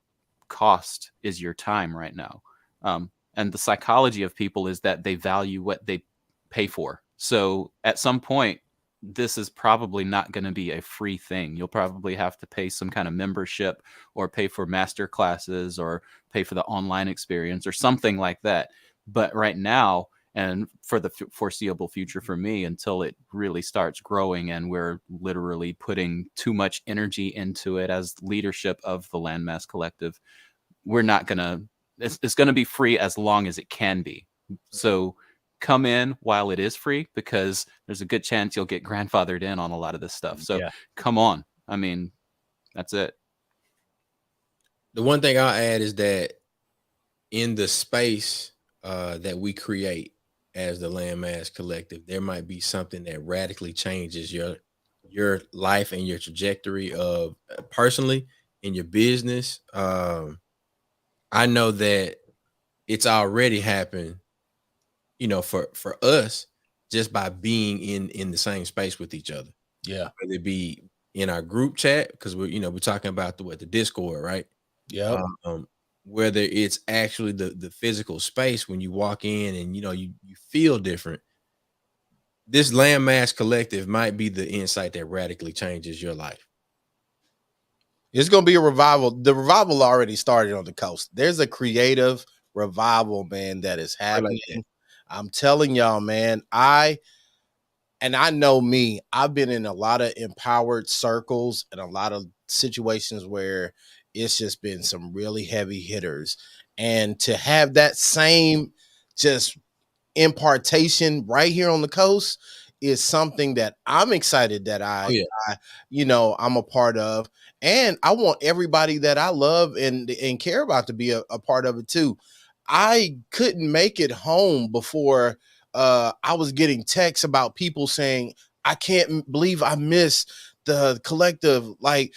cost, is your time right now. And the psychology of people is that they value what they pay for. So at some point, this is probably not going to be a free thing. You'll probably have to pay some kind of membership, or pay for master classes, or pay for the online experience, or something like that. But right now, and for the foreseeable future for me, until it really starts growing and we're literally putting too much energy into it as leadership of the Landmass Collective, we're not going to, it's going to be free as long as it can be. So come in while it is free, because there's a good chance you'll get grandfathered in on a lot of this stuff. So come on. I mean, that's it. The one thing I'll add is that in the space that we create as the Landmass Collective, there might be something that radically changes your life and your trajectory of personally in your business. I know that it's already happened, for us, just by being in the same space with each other. Yeah. Whether it be in our group chat, because we're talking about the Discord, right? Yeah. Whether it's actually the physical space when you walk in and you feel different. This Landmass Collective might be the insight that radically changes your life. It's going to be a revival. The revival already started on the coast. There's a creative revival, man, that is happening. Like that. I'm telling y'all, man, I know me, I've been in a lot of empowered circles and a lot of situations where it's just been some really heavy hitters. And to have that same just impartation right here on the coast is something that I'm excited that I'm a part of. And I want everybody that I love and care about to be a part of it too. I couldn't make it home before I was getting texts about people saying, I can't believe I missed the collective. Like,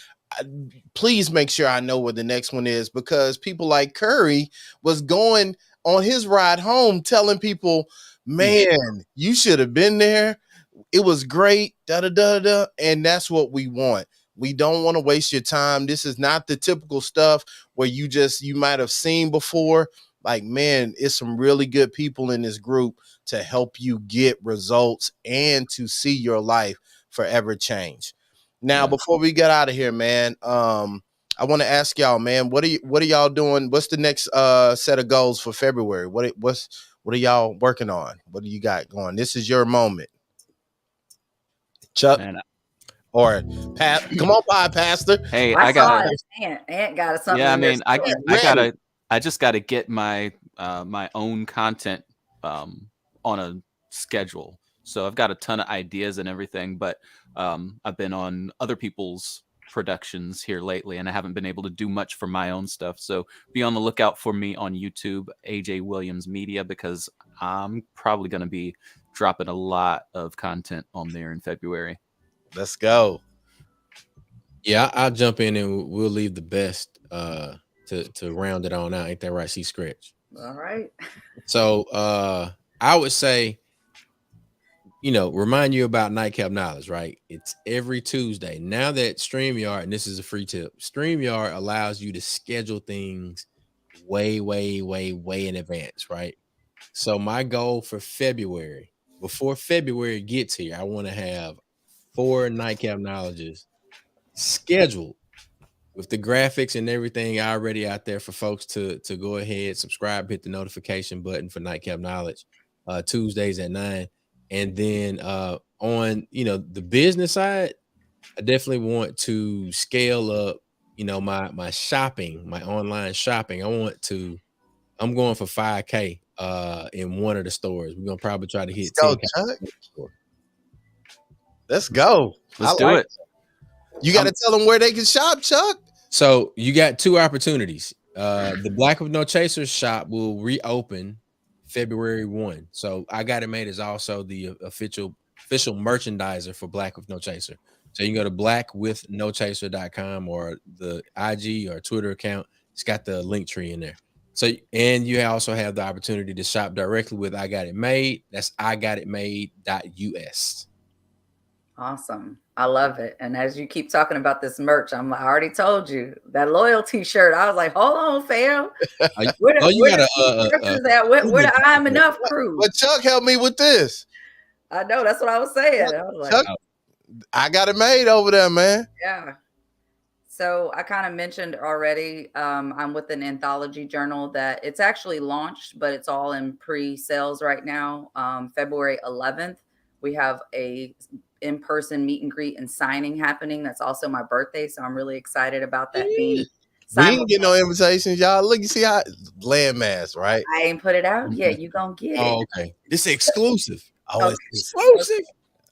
please make sure I know where the next one is, because people like Curry was going on his ride home telling people, man, you should have been there. It was great. And that's what we want. We don't want to waste your time. This is not the typical stuff where you might have seen before. Like, man, it's some really good people in this group to help you get results and to see your life forever change. Now, before we get out of here, man, I want to ask y'all, man, what are y'all doing? What's the next set of goals for February? What are y'all working on? What do you got going? This is your moment. Chuck, man, or Pat, come on by, Pastor. Hey, I got Ant got something. Yeah, I mean, I just gotta get my my own content on a schedule. So I've got a ton of ideas and everything, but I've been on other people's productions here lately, and I haven't been able to do much for my own stuff. So be on the lookout for me on YouTube, AJ Williams Media, because I'm probably going to be dropping a lot of content on there in February. Let's go. Yeah, I'll jump in and we'll leave the best to round it on out. Ain't that right, C Scratch? All right. So I would say, remind you about Nightcap Knowledge, right? It's every Tuesday. Now that StreamYard, and this is a free tip, StreamYard allows you to schedule things way, way, way, way in advance, right? So my goal for February, before February gets here, I want to have 4 Nightcap Knowledges scheduled with the graphics and everything already out there for folks to go ahead, subscribe, hit the notification button for Nightcap Knowledge Tuesdays at 9. And then on the business side, I definitely want to scale up my shopping, my online shopping, I'm going for 5K in one of the stores. We're gonna probably try to hit Let's go, 10K. Chuck. Let's go. Let's do it. You got to tell them where they can shop, Chuck. So you got two opportunities. The Black with No Chasers shop will reopen February 1. So I Got It Made is also the official merchandiser for Black with No Chaser. So you can go to blackwithnochaser.com or the IG or Twitter account. It's got the link tree in there. So, and you also have the opportunity to shop directly with I Got It Made. That's igotitmade.us. Awesome. I love it. And as you keep talking about this merch, I already told you that loyalty shirt. I was like, hold on, fam. Where the I'm Enough crew? But Chuck helped me with this. I know. That's what I was saying. I was like, Chuck, I Got It Made over there, man. Yeah. So I kind of mentioned already, I'm with an anthology journal that it's actually launched, but it's all in pre-sales right now. February 11th, we have a in-person meet and greet and signing happening. That's also my birthday, so I'm really excited about that being. We ain't get no invitations, y'all. Look, you see how Landmass, right? I ain't put it out yet. You gonna get it. Oh, okay. This is exclusive. Oh, Okay. it's Exclusive.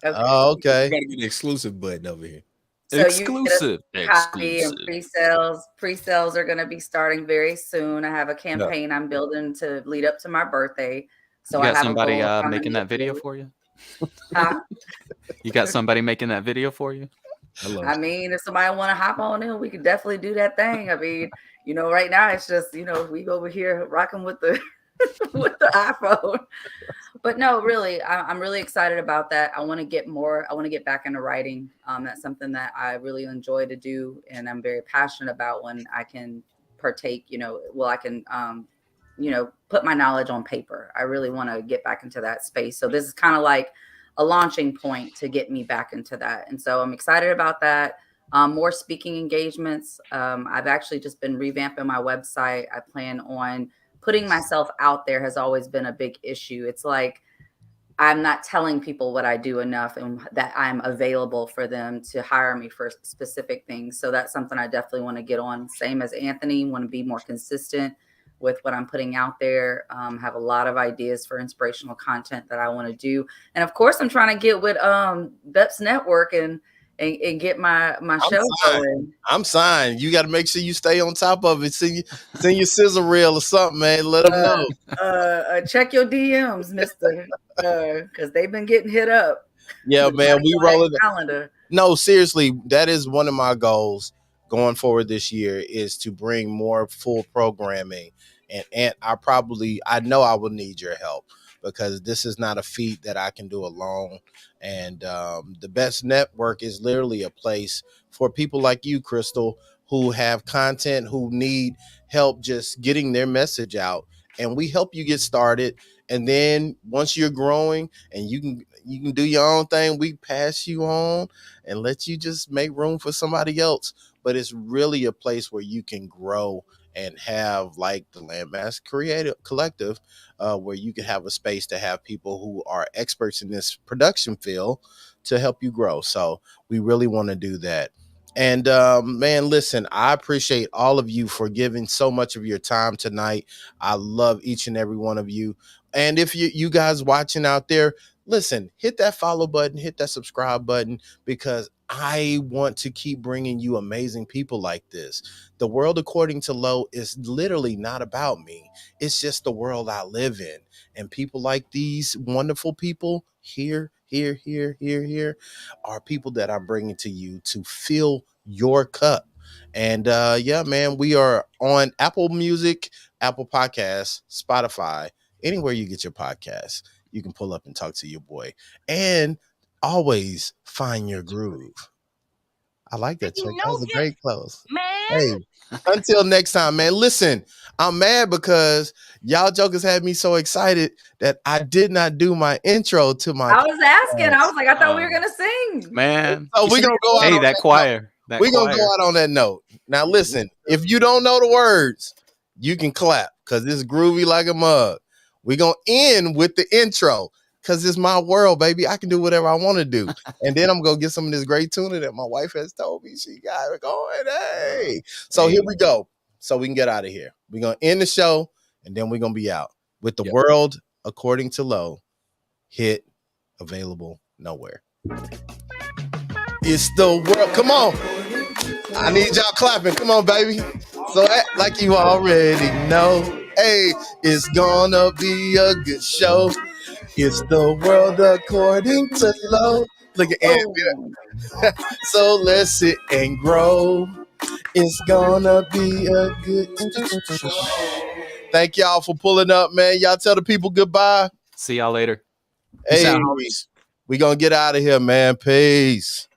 Okay. Oh, okay. You gotta get the exclusive button over here. So Exclusive. you get a copy and pre-sales. Pre-sales are going to be starting very soon. I have a campaign I'm building to lead up to my birthday. So you got I have somebody making that video for you? Huh? You got somebody making that video for you? I mean, if somebody want to hop on in, we could definitely do that thing. I mean, right now it's just, we over here rocking with the with the iPhone. But no, really, I'm really excited about that. I want to get back into writing. That's something that I really enjoy to do, and I'm very passionate about when I can partake. I can, put my knowledge on paper. I really want to get back into that space. So this is kind of like a launching point to get me back into that, and so I'm excited about that. More speaking engagements. I've actually just been revamping my website. I plan on putting myself out there has always been a big issue. It's like I'm not telling people what I do enough and that I'm available for them to hire me for specific things. So that's something I definitely want to get on. Same as Anthony, want to be more consistent with what I'm putting out there. Have a lot of ideas for inspirational content that I want to do. And of course, I'm trying to get with Beps Network and get my show going. I'm signed. You got to make sure you stay on top of it. Send your sizzle reel or something, man. Let them know. Check your DMs, Mister, because they've been getting hit up. Yeah, man. We rolling calendar. No, seriously, that is one of my goals going forward this year is to bring more full programming. And I know I will need your help because this is not a feat that I can do alone. And the Best Network is literally a place for people like you, Crystal, who have content, who need help just getting their message out. And we help you get started. And then once you're growing and you can do your own thing, we pass you on and let you just make room for somebody else. But it's really a place where you can grow and have like the Landmass Collective, where you can have a space to have people who are experts in this production field to help you grow. So we really want to do that. And man, listen, I appreciate all of you for giving so much of your time tonight. I love each and every one of you. And if you guys watching out there, listen, hit that follow button, hit that subscribe button, because I want to keep bringing you amazing people like this. The World According to Lo is literally not about me. It's just the world I live in. And people like these wonderful people here are people that I'm bringing to you to fill your cup. And yeah, man, we are on Apple Music, Apple Podcasts, Spotify, anywhere you get your podcasts. You can pull up and talk to your boy. And always find your groove. I like that, Chuck. That was a great close. Man. Hey, until next time, man. Listen, I'm mad because y'all jokers had me so excited that I did not do my intro to my I was asking. I was like, I thought we were going to sing. Man. So we're going to go out on that choir. We're going to go out on that note. Now, listen, if you don't know the words, you can clap because it's groovy like a mug. We're going to end with the intro. because it's my world, baby. I can do whatever I want to do. And then I'm going to get some of this great tuna that my wife has told me she got it going. Hey. So here we go. So we can get out of here. We're going to end the show, and then we're going to be out with the world according to Low. Hit available nowhere. It's the world. Come on. I need y'all clapping. Come on, baby. So like you already know, hey, it's gonna be a good show. It's the world according to Low. Look at Ant. So let's sit and grow. It's gonna be a good show. Thank y'all for pulling up, man. Y'all tell the people goodbye. See y'all later. Hey, we gonna get out of here, man. Peace.